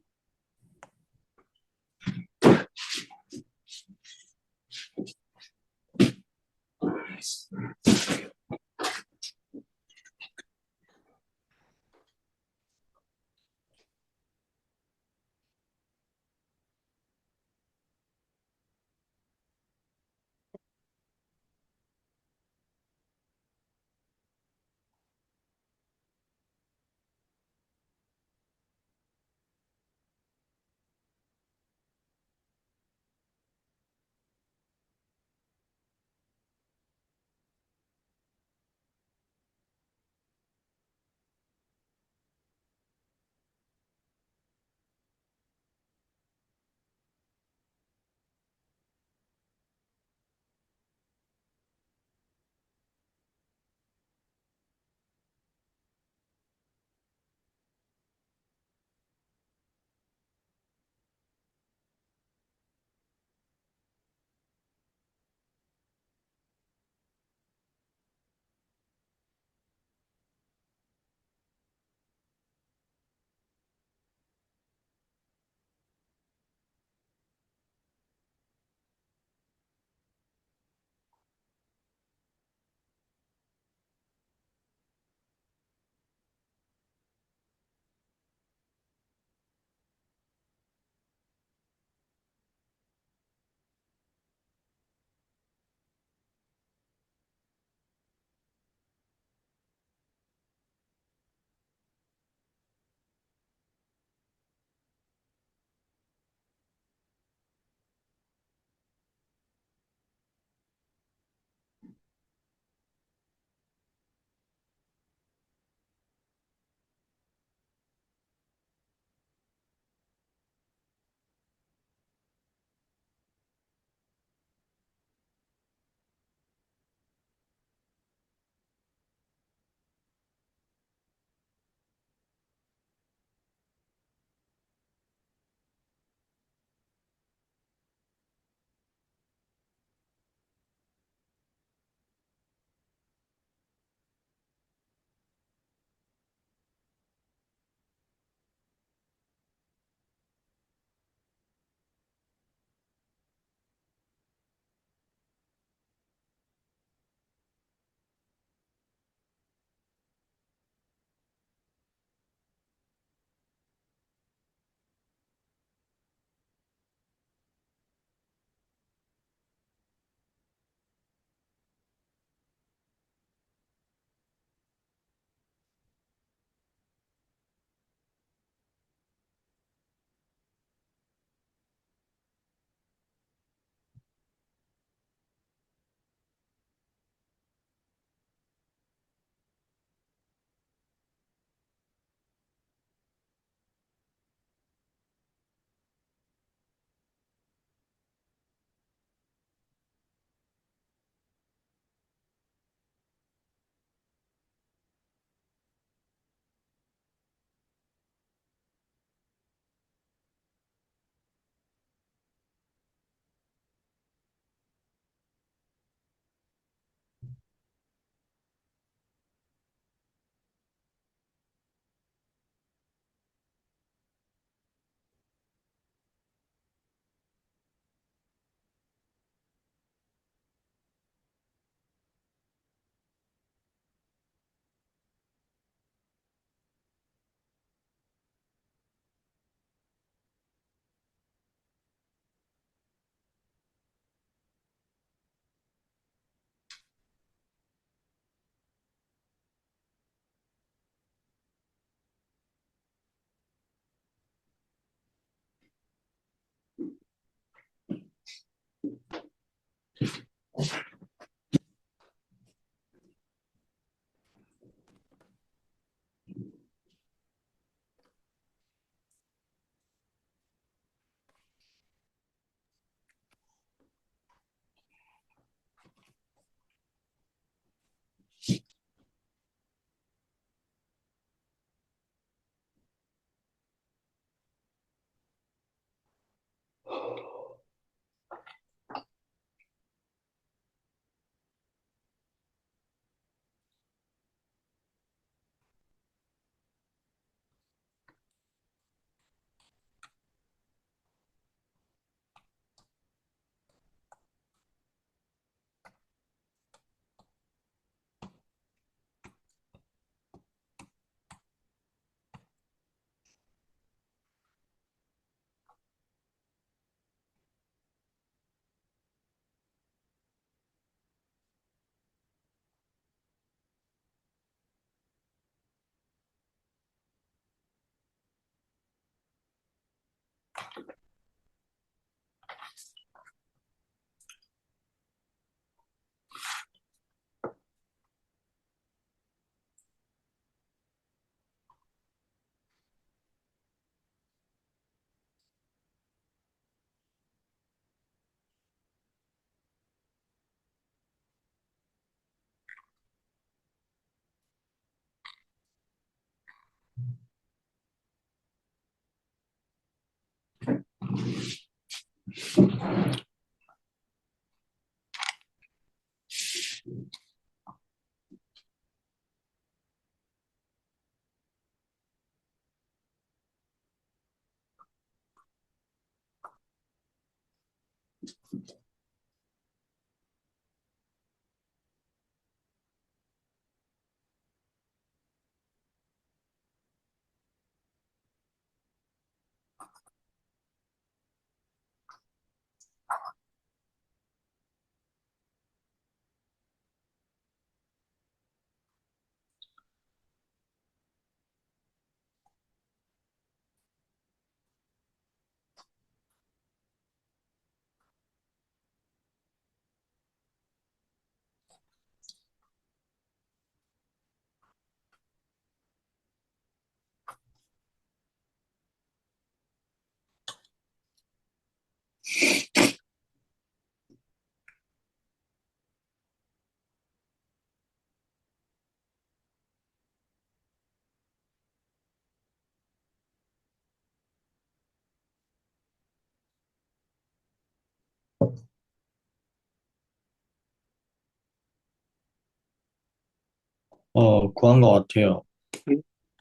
구한 것 같아요.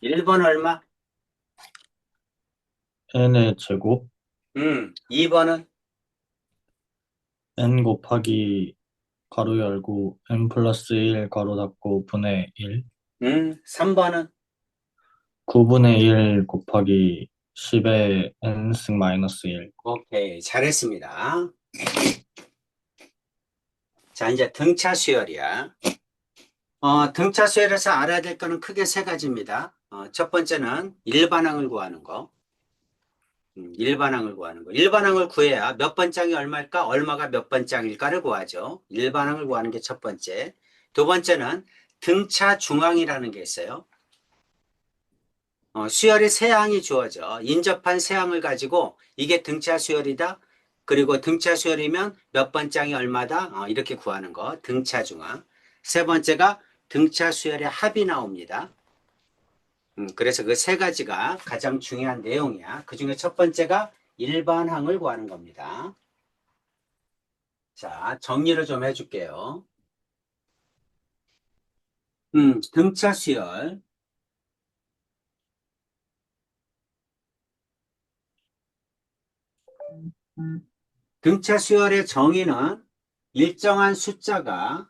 1번 얼마? n의 제곱, 2번은? n 곱하기 가로 열고 n 플러스 1 가로 닫고 분의 1, 3번은? 9분의 1 곱하기 10의 n승 마이너스 1. 오케이, 잘했습니다. 자, 이제 등차 수열이야. 등차 수열에서 알아야 될 거는 크게 세 가지입니다. 첫 번째는 일반항을 구하는 거. 일반항을 구하는 거. 일반항을 구해야 몇 번장이 얼마일까? 얼마가 몇 번장일까를 구하죠. 일반항을 구하는 게 첫 번째. 두 번째는 등차 중항이라는 게 있어요. 수열이 세 항이 주어져. 인접한 세 항을 가지고 이게 등차 수열이다. 그리고 등차 수열이면 몇 번장이 얼마다. 이렇게 구하는 거. 등차 중항. 세 번째가 등차 수열의 합이 나옵니다. 그래서 그 세 가지가 가장 중요한 내용이야. 그 중에 첫 번째가 일반항을 구하는 겁니다. 자, 정리를 좀 해줄게요. 등차 수열. 등차 수열의 정의는 일정한 숫자가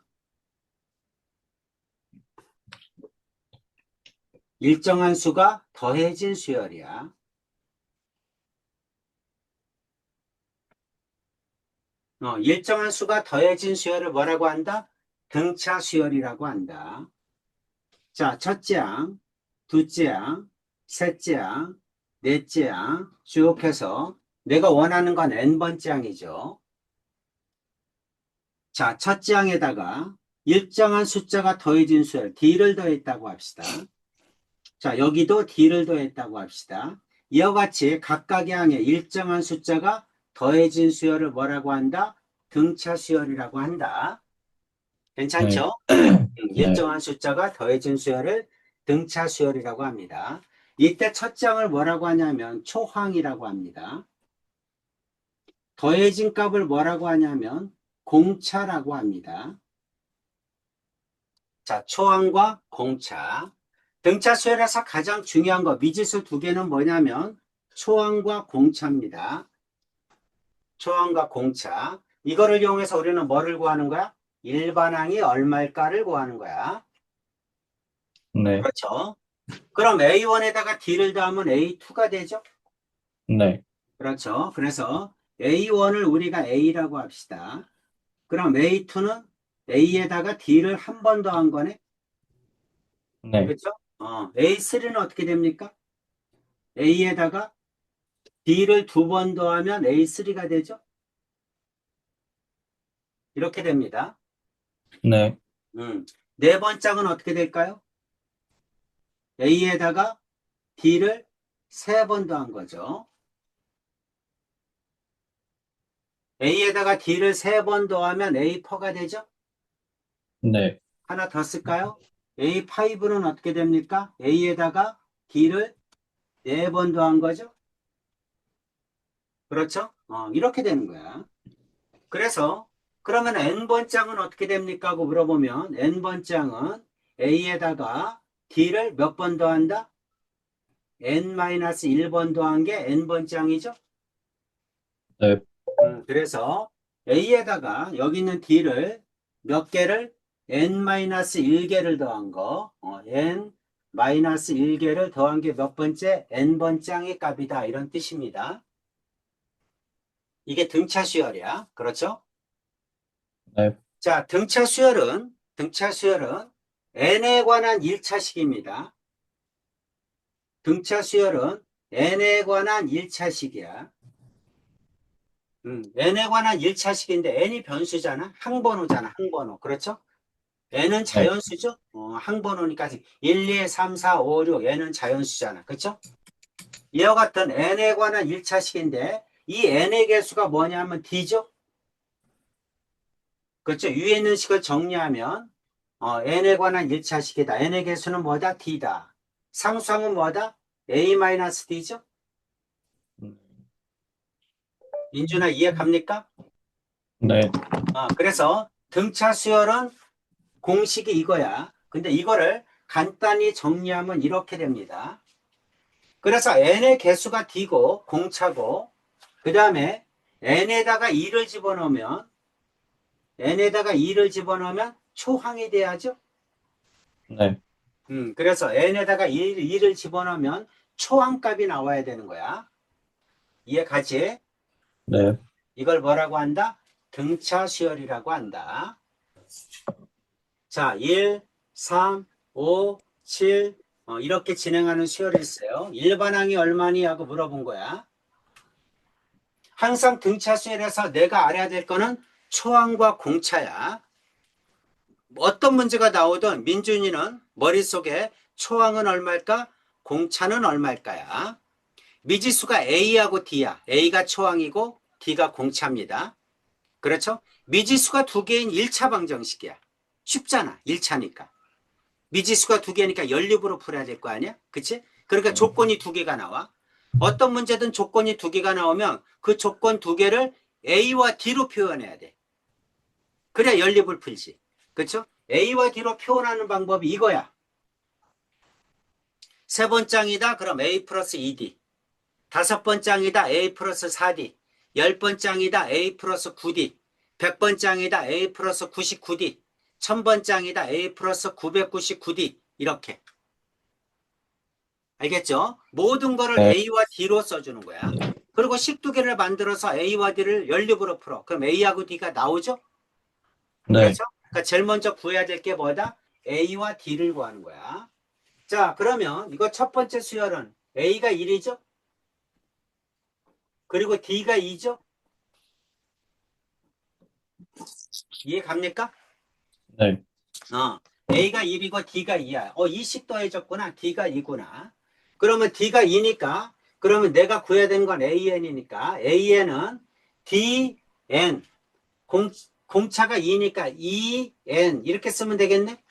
일정한 수가 더해진 수열이야. 일정한 수가 더해진 수열을 뭐라고 한다? 등차 수열이라고 한다. 자, 첫째 항, 둘째 항, 셋째 항, 넷째 항 쭉 해서 내가 원하는 건 n번째 항이죠. 자, 첫째 항에다가 일정한 숫자가 더해진 수열 D를 더했다고 합시다. 자, 여기도 D를 더했다고 합시다. 이와 같이 각각의 항에 일정한 숫자가 더해진 수열을 뭐라고 한다? 등차 수열이라고 한다. 네, 괜찮죠? 네, 일정한 숫자가 더해진 수열을 등차 수열이라고 합니다. 이때 첫째 항을 뭐라고 하냐면 초항이라고 합니다. 더해진 값을 뭐라고 하냐면 공차라고 합니다. 자, 초항과 공차. 등차 수열에서 가장 중요한 거, 미지수 두 개는 뭐냐면 초항과 공차입니다. 초항과 공차. 이거를 이용해서 우리는 뭐를 구하는 거야? 일반항이 얼마일까를 구하는 거야. 네, 그렇죠? 그럼 A1에다가 D를 더하면 A2가 되죠? 네, 그렇죠? 그래서 A1을 우리가 A라고 합시다. 그럼 A2는 A에다가 D를 한 번 더한 거네? 네, 그렇죠? A3는 어떻게 됩니까? A에다가 D를 두 번 더하면 A3가 되죠? 이렇게 됩니다. 네, 네 번째 은 어떻게 될까요? A에다가 D를 세 번 더한 거죠. A에다가 D를 세 번 더하면 A4가 되죠? 네, 하나 더 쓸까요? A5는 어떻게 됩니까? A에다가 D를 네 번 더한 거죠? 그렇죠? 이렇게 되는 거야. 그래서 그러면 n번장은 어떻게 됩니까? 하고 물어보면 n번장은 A에다가 D를 몇 번 더한다? n-1번 더한 게 n번장이죠? 네, 그래서 A에다가 여기 있는 D를 몇 개를 n-1개를 더한 거, n-1개를 더한 게 몇 번째? n번장의 값이다. 이런 뜻입니다. 이게 등차 수열이야. 그렇죠? 네, 자, 등차 수열은 n에 관한 1차식입니다. 등차 수열은 n에 관한 1차식이야. n에 관한 1차식인데 n이 변수잖아. 항번호잖아. 항번호. 그렇죠? n은 네, 자연수죠? 항번호니까 1, 2, 3, 4, 5, 6 n은 자연수잖아. 그렇죠? 이와 같은 n에 관한 1차식인데 이 n의 개수가 뭐냐면 d죠? 그렇죠? 위에 있는 식을 정리하면 n에 관한 1차식이다. n의 개수는 뭐다? d다. 상수항은 뭐다? a-d죠? 민준아 이해 갑니까? 네, 그래서 등차 수열은 공식이 이거야. 근데 이거를 간단히 정리하면 이렇게 됩니다. 그래서 n의 개수가 d고 공차고 그 다음에 n에다가 2를 집어넣으면 초항이 돼야죠. 네, 그래서 n에다가 2를 집어넣으면 초항값이 나와야 되는 거야. 이해 가지? 네, 이걸 뭐라고 한다? 등차 수열이라고 한다. 자, 1, 3, 5, 7 이렇게 진행하는 수열이 있어요. 일반항이 얼마니? 하고 물어본 거야. 항상 등차 수열에서 내가 알아야 될 거는 초항과 공차야. 어떤 문제가 나오든 민준이는 머릿속에 초항은 얼마일까? 공차는 얼마일까야? 미지수가 A하고 D야. A가 초항이고 D가 공차입니다. 그렇죠? 미지수가 두 개인 1차 방정식이야. 쉽잖아. 1차니까. 미지수가 두 개니까 연립으로 풀어야 될 거 아니야? 그치? 그러니까 조건이 두 개가 나와. 어떤 문제든 조건이 두 개가 나오면 그 조건 두 개를 A와 D로 표현해야 돼. 그래야 연립을 풀지. 그렇죠? A와 D로 표현하는 방법이 이거야. 세 번장이다. 그럼 A 플러스 2D. 다섯 번장이다. A 플러스 4D. 열 번장이다. A 플러스 9D. 100번장이다. A 플러스 99D. 1000번장이다. A 플러스 999D. 이렇게. 알겠죠? 모든 거를 네, A와 D로 써주는 거야. 그리고 식두개를 만들어서 A와 D를 연립으로 풀어. 그럼 A하고 D가 나오죠? 네, 그렇죠? 그러니까 제일 먼저 구해야 될 게 뭐다? A와 D를 구하는 거야. 자, 그러면 이거 첫 번째 수열은 A가 1이죠? 그리고 D가 2죠? 이해 갑니까? 네, A가 1이고 D가 2야. 2씩 더해졌구나. D가 2구나. 그러면 D가 2니까, 그러면 내가 구해야 되는 건 AN이니까, AN은 DN, 공차가 2니까 EN, 이렇게 쓰면 되겠네?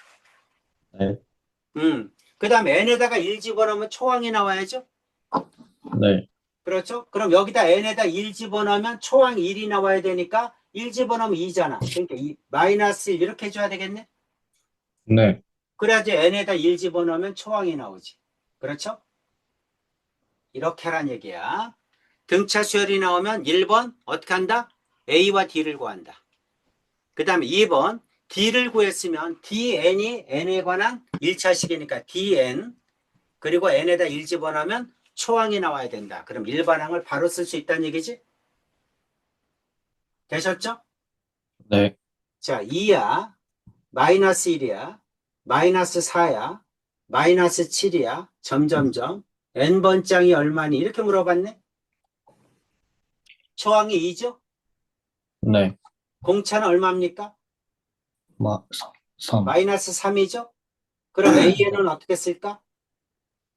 네, 그 다음에 N에다가 1 집어넣으면 초항이 나와야죠? 네, 그렇죠? 그럼 여기다 N에다 1 집어넣으면 초항 1이 나와야 되니까, 1 집어넣으면 2잖아. 그러니까 마이너스 1 이렇게 해줘야 되겠네? 네, 그래야지 N에다 1 집어넣으면 초항이 나오지. 그렇죠? 이렇게 하란 얘기야. 등차 수열이 나오면 1번 어떻게 한다? A와 D를 구한다. 그 다음에 2번 D를 구했으면 DN이 N에 관한 1차식이니까 DN, 그리고 N에다 1 집어넣으면 초항이 나와야 된다. 그럼 일반항을 바로 쓸 수 있다는 얘기지? 되셨죠? 네, 자, 2야, 마이너스 1이야, 마이너스 4야, 마이너스 7이야, 점점점. N번 짝이 얼마니? 이렇게 물어봤네? 초항이 2죠? 네, 공차는 얼마입니까? 3, 마이너스 3이죠? 그럼 AN은 어떻게 쓸까?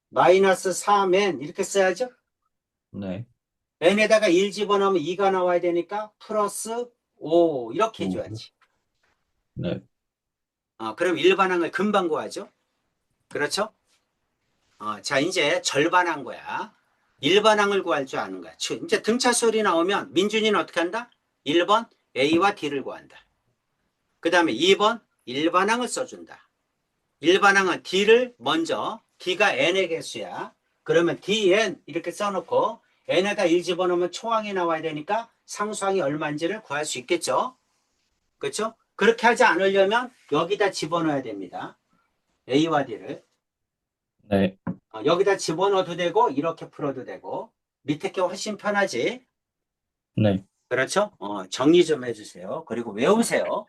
마이너스 3N 이렇게 써야죠? 네, N에다가 1 집어넣으면 2가 나와야 되니까 플러스 5 이렇게 5, 해줘야지. 네, 그럼 일반항을 금방 구하죠? 그렇죠? 자, 이제 절반한 거야. 일반항을 구할 줄 아는 거야. 이제 등차 수열이 나오면 민준이는 어떻게 한다? 1번 A와 D를 구한다. 그 다음에 2번 일반항을 써준다. 일반항은 D를 먼저, D가 N의 개수야. 그러면 DN 이렇게 써놓고 N에다 1 집어넣으면 초항이 나와야 되니까 상수항이 얼마인지를 구할 수 있겠죠? 그렇죠? 그렇게 하지 않으려면 여기다 집어넣어야 됩니다. A와 D를. 네, 여기다 집어넣어도 되고 이렇게 풀어도 되고 밑에 게 훨씬 편하지. 네, 그렇죠? 정리 좀 해주세요. 그리고 외우세요.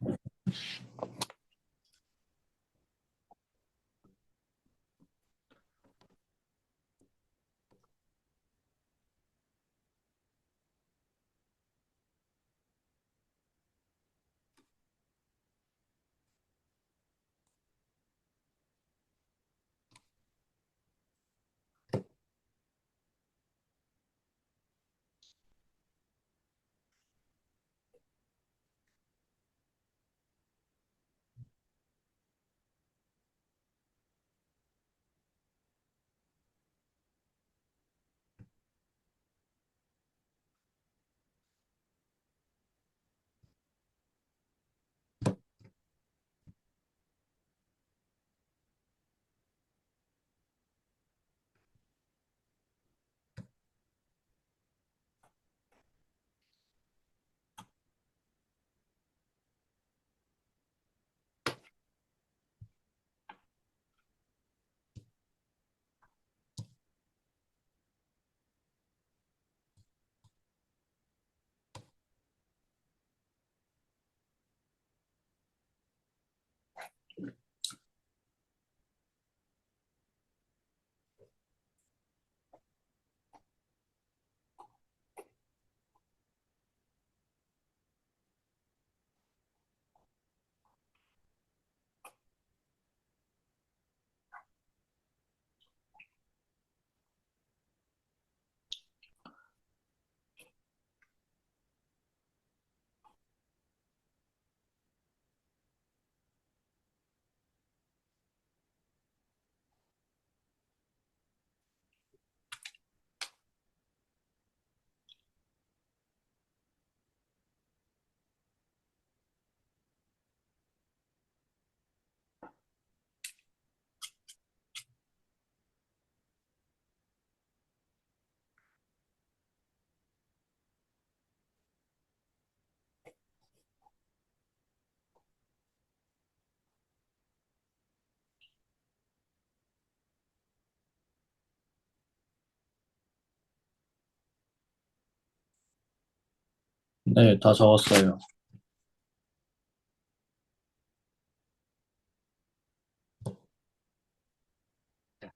네, 다 적었어요.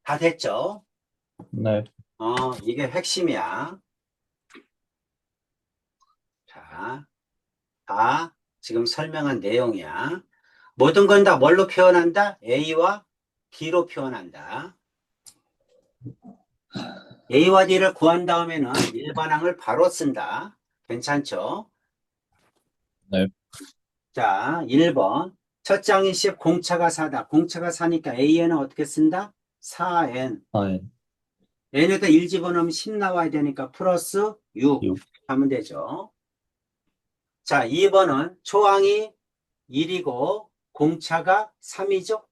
다 됐죠? 네, 이게 핵심이야. 자, 다 지금 설명한 내용이야. 모든 건 다 뭘로 표현한다? A와 D로 표현한다. A와 D를 구한 다음에는 일반항을 바로 쓴다. 괜찮죠? 네, 자, 1번. 첫 장이 10, 공차가 4다. 공차가 4니까 A에는 어떻게 쓴다? 4N. 사엔, N에다 1 집어넣으면 10 나와야 되니까 플러스 6 6, 하면 되죠. 자, 2번은 초항이 1이고 공차가 3이죠.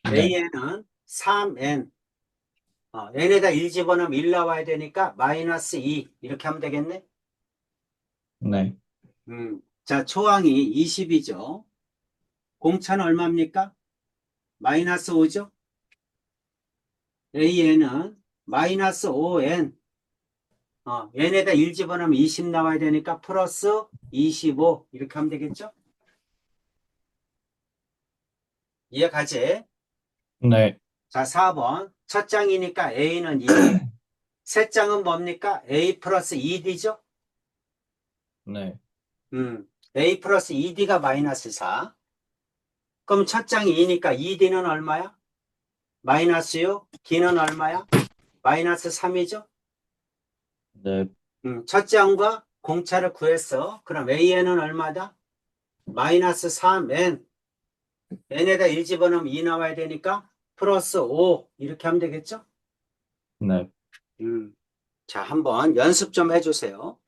네, A에는 3N. N에다 1 집어넣으면 1 나와야 되니까 마이너스 2 이렇게 하면 되겠네. 네, 자, 초항이 20이죠. 공차는 얼마입니까? 마이너스 5죠. A에는 마이너스 5N. N에다 1 집어넣으면 20 나와야 되니까 플러스 25 이렇게 하면 되겠죠. 이해가지? 네, 자, 4번. 첫 장이니까 A는 1. 세 장은 뭡니까? A 플러스 2D죠? 네, A 플러스 2D가 마이너스 4. 그럼 첫 장이 2니까 2D는 얼마야? 마이너스 6. D는 얼마야? 마이너스 3이죠? 네, 첫 장과 공차를 구했어. 그럼 A는 얼마다? 마이너스 3N. N에다 1 집어넣으면 2 나와야 되니까 플러스 5. 이렇게 하면 되겠죠? 네, 음. 자, 한번 연습 좀 해주세요.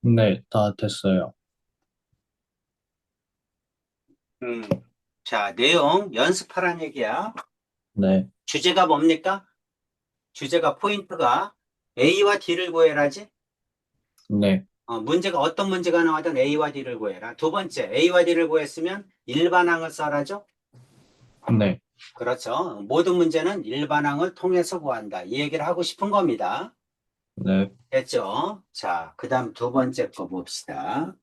네, 다 됐어요. 음. 자, 내용 연습하라는 얘기야. 네, 주제가 뭡니까? 주제가 포인트가 A와 D를 구해라지. 네, 문제가 어떤 문제가 나와든 A와 D를 구해라. 두 번째, A와 D를 구했으면 일반항을 써라죠. 네, 그렇죠. 모든 문제는 일반항을 통해서 구한다. 이 얘기를 하고 싶은 겁니다. 네, 됐죠? 자, 그 다음 두 번째 거 봅시다.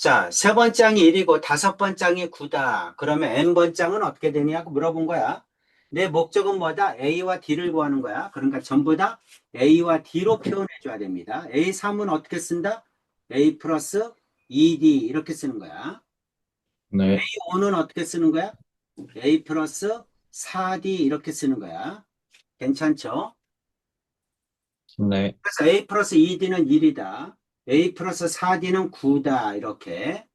자, 세 번장이 1이고 다섯 번장이 9다. 그러면 n번장은 어떻게 되냐고 물어본 거야. 내 목적은 뭐다? A와 D를 구하는 거야. 그러니까 전부 다 A와 D로 표현해 줘야 됩니다. A3은 어떻게 쓴다? A 플러스 2D 이렇게 쓰는 거야. 네, A5는 어떻게 쓰는 거야? A 플러스 4D 이렇게 쓰는 거야. 괜찮죠? 네, 그래서 A 플러스 2D는 1이다. A 플러스 4D는 9다. 이렇게.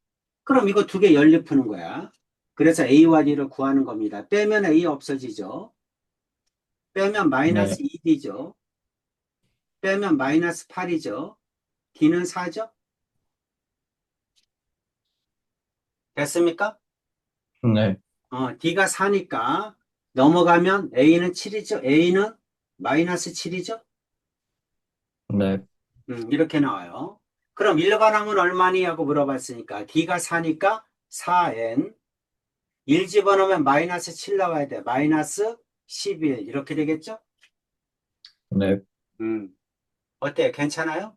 그럼 이거 두 개 연립 푸는 거야. 그래서 A와 D를 구하는 겁니다. 빼면 A 없어지죠. 빼면 네, 마이너스 2D죠. 빼면 마이너스 8이죠. D는 4죠. 됐습니까? 네, D가 4니까 넘어가면 A는 7이죠. A는 마이너스 7이죠. 네, 이렇게 나와요. 그럼 일반항은 얼마니? 하고 물어봤으니까 D가 4니까 4n 1 집어넣으면 마이너스 7 나와야 돼. 마이너스 11 이렇게 되겠죠? 네, 음, 어때요? 괜찮아요?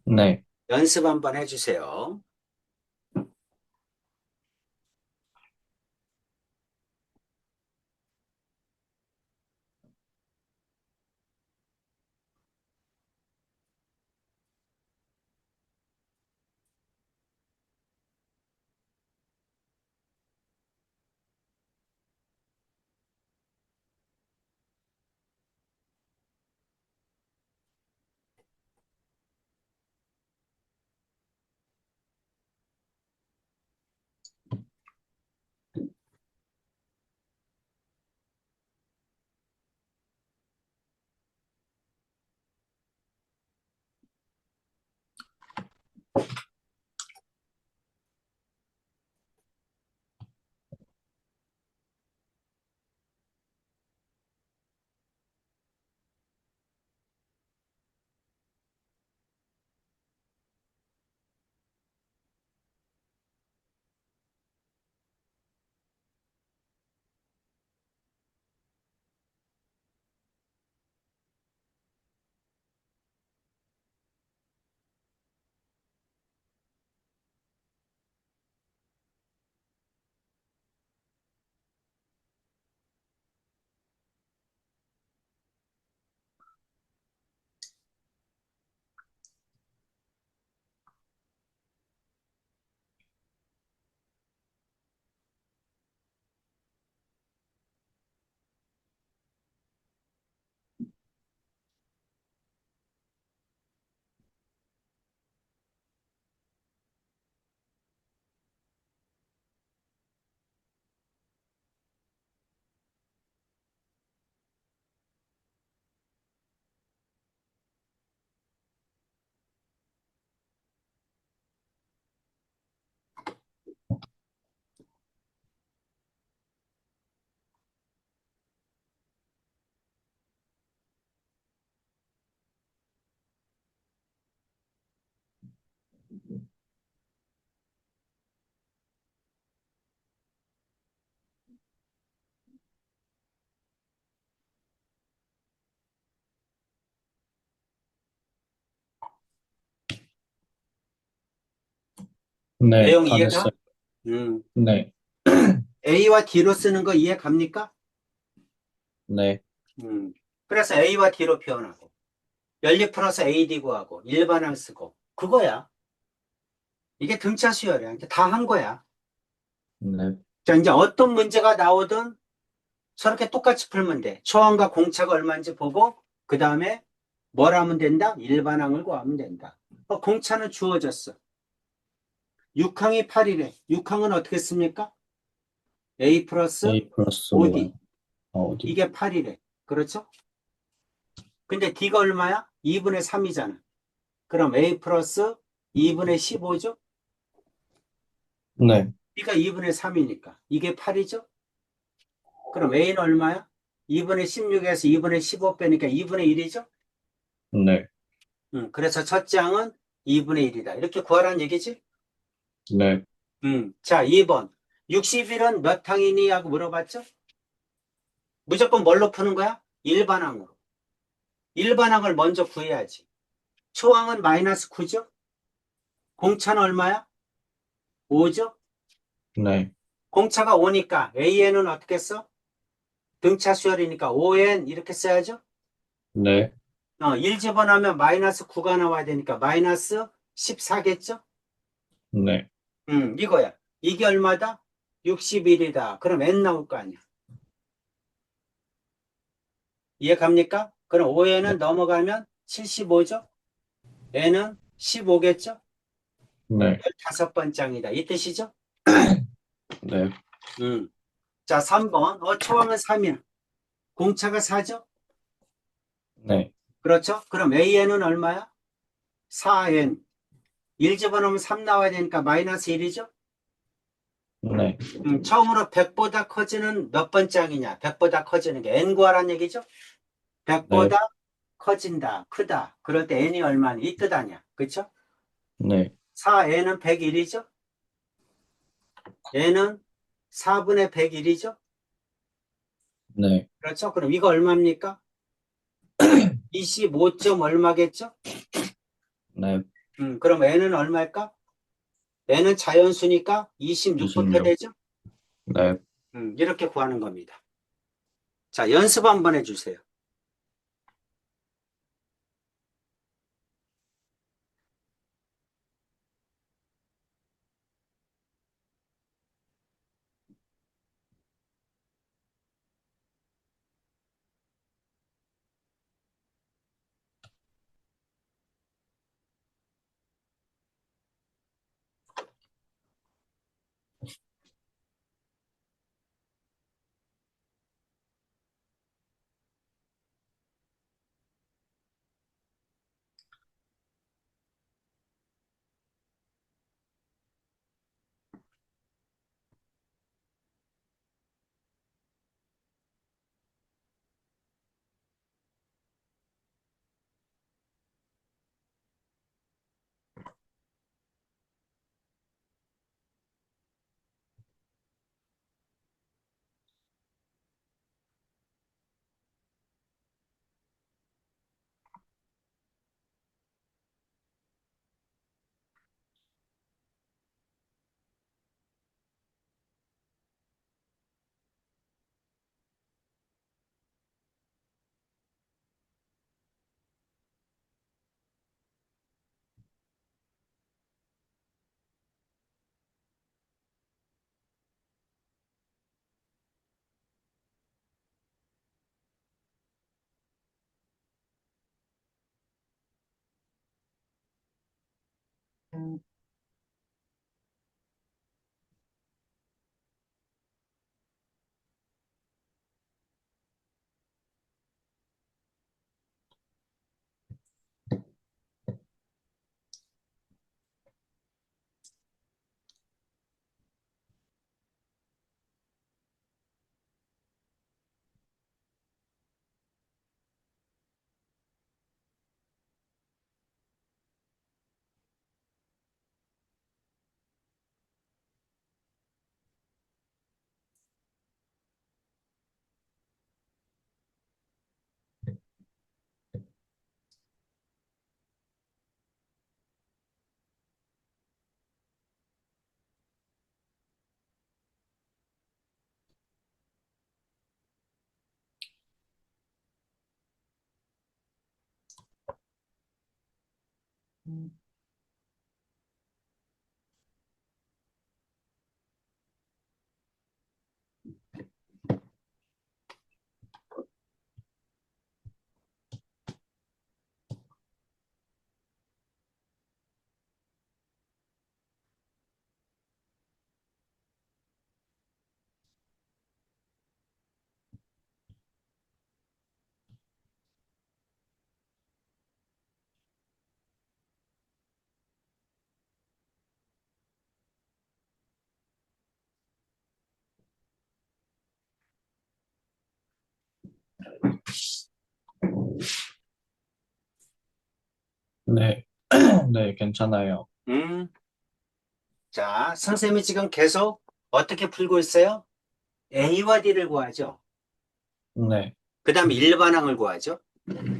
네. 연습 한번 해주세요. 네, 내용 다 됐어요. 이해가? 음, 네, A와 D로 쓰는 거 이해 갑니까? 네, 그래서 A와 D로 표현하고, 연립 플러스 AD 구하고, 일반항 쓰고, 그거야. 이게 등차 수열이야. 다 한 거야. 네, 자, 이제 어떤 문제가 나오든 저렇게 똑같이 풀면 돼. 초항과 공차가 얼마인지 보고, 그 다음에 뭘 하면 된다? 일반항을 구하면 된다. 공차는 주어졌어. 6항이 8이래. 6항은 어떻게 씁니까? A 플러스 A 플러스 5D. 5, 어디? 이게 8이래. 그렇죠? 근데 D가 얼마야? 2분의 3이잖아. 그럼 A 플러스 2분의 15죠? 네, D가 2분의 3이니까. 이게 8이죠? 그럼 A는 얼마야? 2분의 16에서 2분의 15 빼니까 2분의 1이죠? 네, 그래서 첫째 항은 2분의 1이다. 이렇게 구하라는 얘기지? 네, 자, 2번. 60일은 몇 항이니? 하고 물어봤죠? 무조건 뭘로 푸는 거야? 일반항으로. 일반항을 먼저 구해야지. 초항은 마이너스 9죠? 공차는 얼마야? 5죠? 네, 공차가 5니까 AN은 어떻게 써? 등차 수열이니까 5N 이렇게 써야죠? 네, 1 집어넣으면 마이너스 9가 나와야 되니까 마이너스 14겠죠? 네, 이거야. 이게 얼마다? 61이다. 그럼 N 나올 거 아니야. 이해 갑니까? 그럼 네, 5N은 넘어가면 75죠? N은 15겠죠? 네, 15번 짱이다. 이 뜻이죠? 네, 음. 자, 3번. 초하면 3이야. 공차가 4죠? 네, 그렇죠? 그럼 AN은 얼마야? 4N. 1 집어넣으면 3 나와야 되니까 마이너스 1이죠? 네, 처음으로 100보다 커지는 몇 번 짱이냐? 100보다 커지는 게 N 구하란 얘기죠? 네, 100보다 커진다, 크다. 그럴 때 N이 얼마니? 이 뜻 아니야. 그쵸? 네, 4N은 101이죠? N은 4분의 101이죠? 네, 그렇죠? 그럼 이거 얼마입니까? 25점 얼마겠죠? 네, 그럼 N은 얼마일까? N은 자연수니까 26부터 26, 되죠? 네. 이렇게 구하는 겁니다. 자, 연습 한번 해주세요. 네, 네, 괜찮아요. 음, 자, 선생님이 지금 계속 어떻게 풀고 있어요? A와 D를 구하죠. 네, 그 다음에 일반항을 구하죠.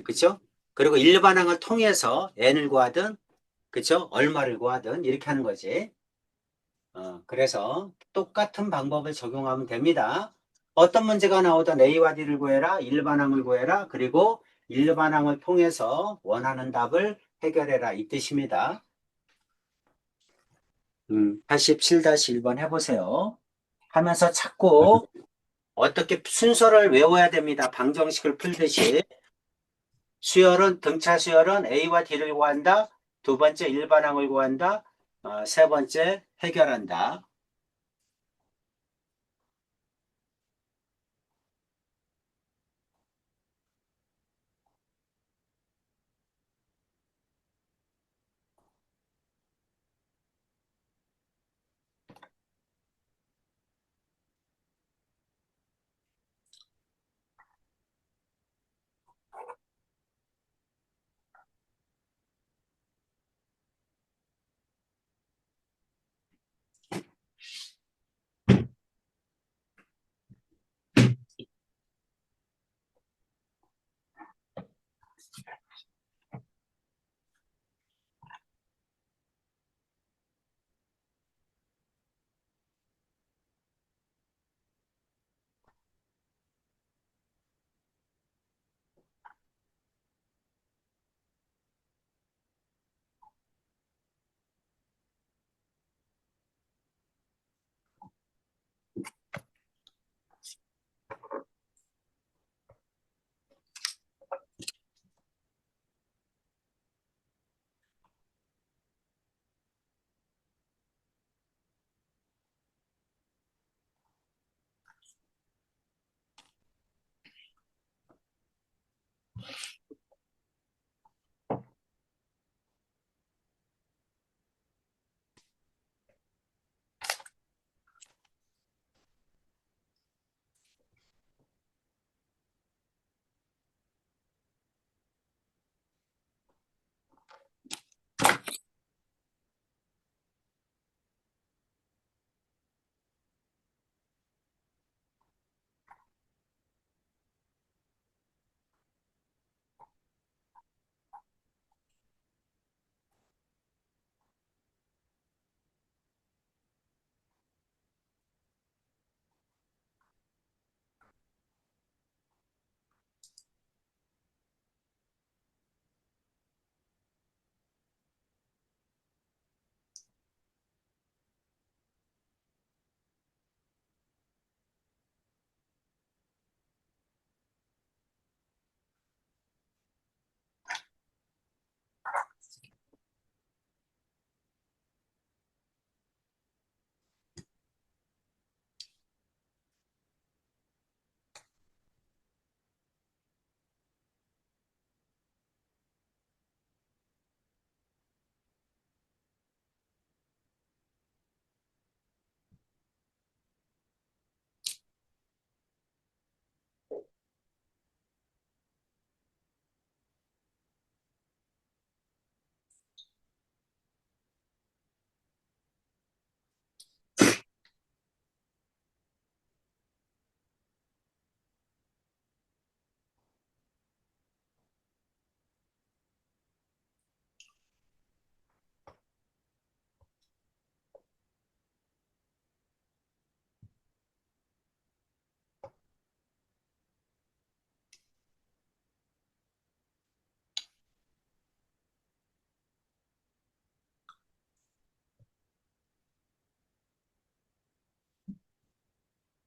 그쵸? 그리고 일반항을 통해서 N을 구하든, 그쵸? 얼마를 구하든, 이렇게 하는 거지. 그래서 똑같은 방법을 적용하면 됩니다. 어떤 문제가 나오던 A와 D를 구해라, 일반항을 구해라, 그리고 일반항을 통해서 원하는 답을 해결해라 이 뜻입니다. 87-1번 해보세요. 하면서 자꾸 어떻게 순서를 외워야 됩니다. 방정식을 풀듯이. 등차 수열은 A와 D를 구한다. 두 번째 일반항을 구한다. 세 번째 해결한다.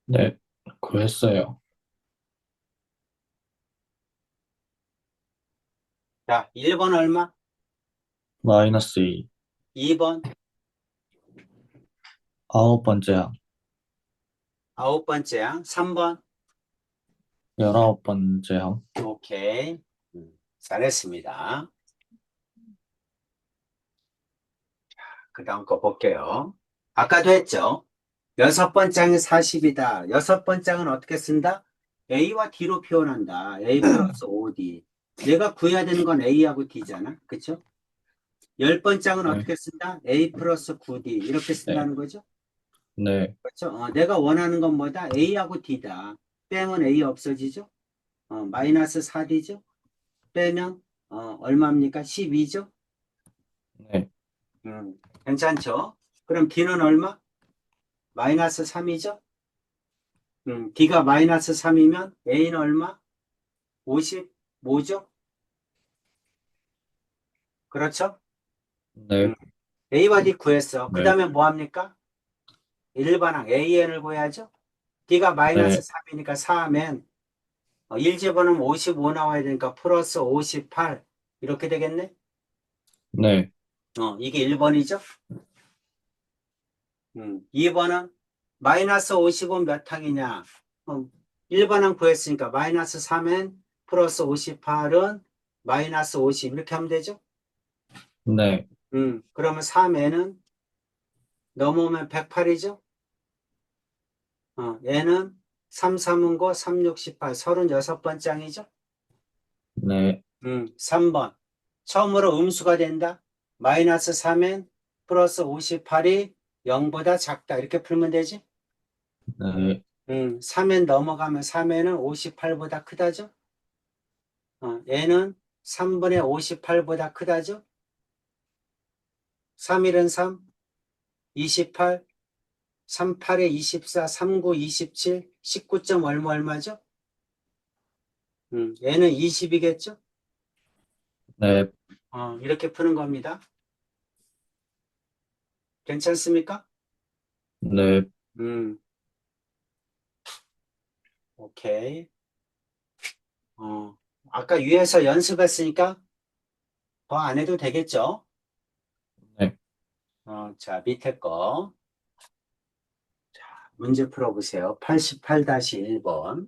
네, 구했어요. 자, 1번 얼마? 마이너스 2, 2번, 아홉 번째 항, 아홉 번째 항, 3번. 열아홉 번째 항. 오케이. 잘했습니다. 그 다음 거 볼게요. 아까도 했죠? 여섯 번째 항이 40이다. 여섯 번째 항은 어떻게 쓴다? A와 D로 표현한다. A 플러스 5D. 내가 구해야 되는 건 A하고 D잖아. 그쵸? 열 번째 항은 네, 어떻게 쓴다? A 플러스 9D. 이렇게 네, 쓴다는 거죠? 네, 그렇죠? 내가 원하는 건 뭐다? A하고 D다. 빼면 A 없어지죠? 마이너스 4D죠? 빼면 얼마입니까? 12죠? 네, 괜찮죠? 그럼 D는 얼마? 마이너스 3이죠? D가 마이너스 3이면 A는 얼마? 55죠? 그렇죠? 네, 음, A와 D 구했어. 그 네, 다음에 뭐 합니까? 일반항 AN을 구해야죠? D가 마이너스 네, 3이니까 4하면 1집어넣으면 55 나와야 되니까 플러스 58 이렇게 되겠네? 네, 이게 1번이죠? 2번은 마이너스 50은 몇 항이냐? 1번은 구했으니까 마이너스 3엔 플러스 58은 마이너스 50 이렇게 하면 되죠? 네, 그러면 3n은 넘어오면 108이죠? n은 3, 3은 거, 3, 6, 18, 36번째 항이죠? 네, 3번. 처음으로 음수가 된다. 마이너스 3엔 플러스 58이 0보다 작다. 이렇게 풀면 되지? 네, 3엔 넘어가면 3엔은 58보다 크다죠? n은 3분의 58보다 크다죠? 3일은 3, 28, 38에 24, 39, 27, 19점 얼마죠? n은 20이겠죠? 네, 이렇게 푸는 겁니다. 괜찮습니까? 네, 음, 오케이. 어, 아까 위에서 연습했으니까 더 안 해도 되겠죠? 네. 자, 밑에 거 문제 풀어보세요. 88-1번.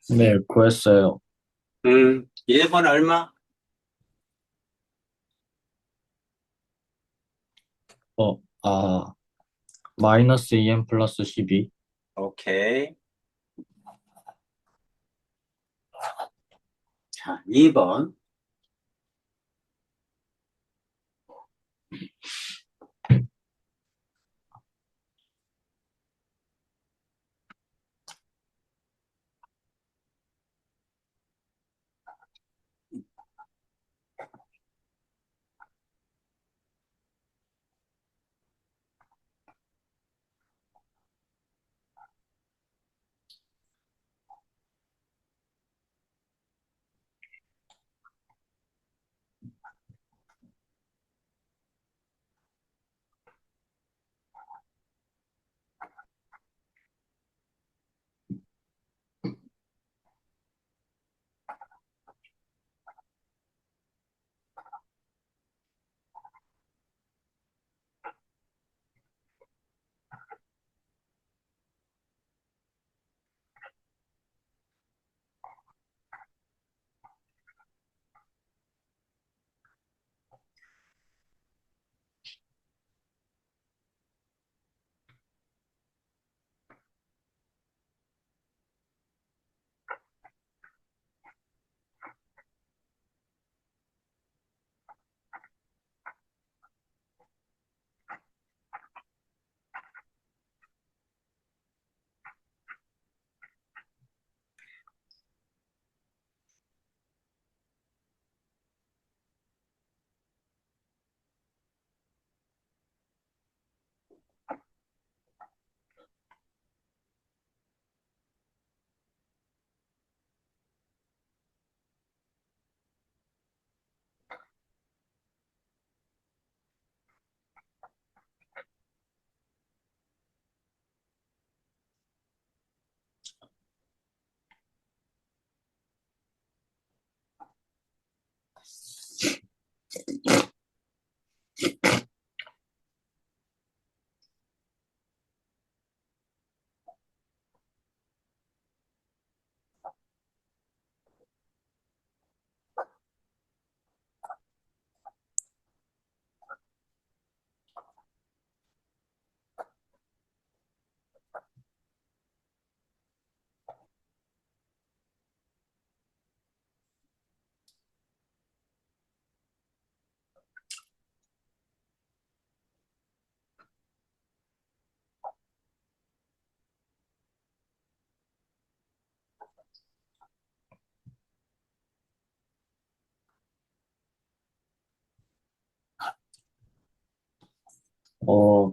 네, 구했어요. 1번 얼마? 아, 마이너스 2n 플러스 12. 오케이. 자, 2번.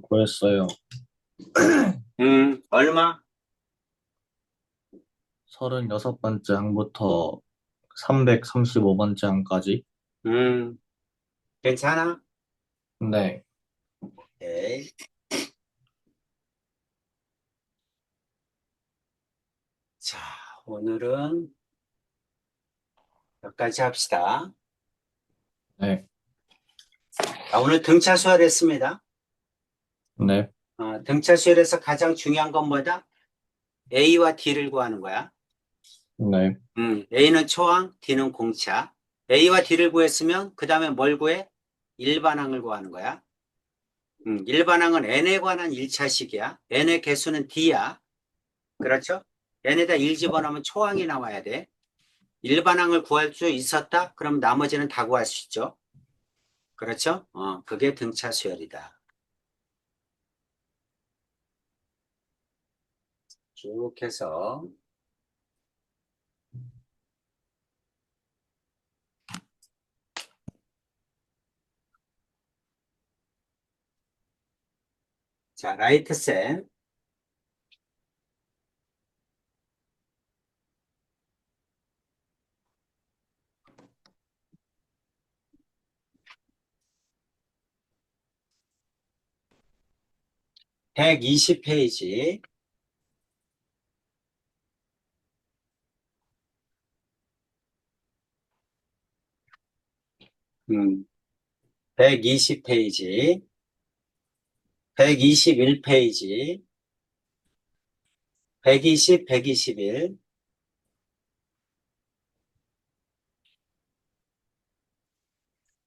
구했어요. 얼마? 36번째 항부터 335번째 항까지. 음, 괜찮아? 네, 오케이. 자, 오늘은 여기까지 합시다. 네, 자, 오늘 등차 수열했습니다. 네, 등차 수열에서 가장 중요한 건 뭐다? A와 D를 구하는 거야. 네. A는 초항, D는 공차. A와 D를 구했으면 그 다음에 뭘 구해? 일반항을 구하는 거야. 일반항은 n에 관한 1차식이야. n의 개수는 D야. 그렇죠? n에다 1 집어넣으면 초항이 나와야 돼. 일반항을 구할 수 있었다? 그럼 나머지는 다 구할 수 있죠. 그렇죠? 그게 등차 수열이다. 쭉 해서 자, 라이트 셈 120페이지 120페이지 121페이지 120, 121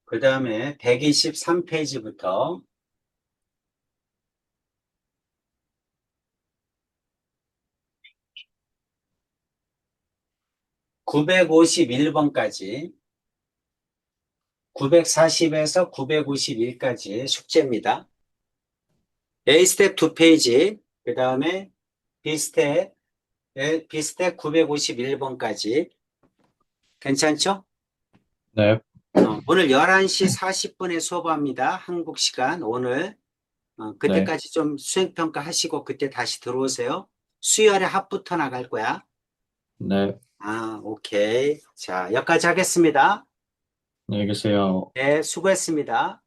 그 다음에 123페이지부터 951번까지 940에서 951까지 숙제입니다. A 스텝 2페이지, 그 다음에 B 스텝, B 스텝 951번까지 괜찮죠? 네, 오늘 11시 40분에 수업합니다. 한국 시간 오늘 네, 그때까지 좀 수행평가 하시고 그때 다시 들어오세요. 수요일에 합부터 나갈 거야. 네, 오케이. 자, 여기까지 하겠습니다. 안녕히 계세요. 네, 수고했습니다.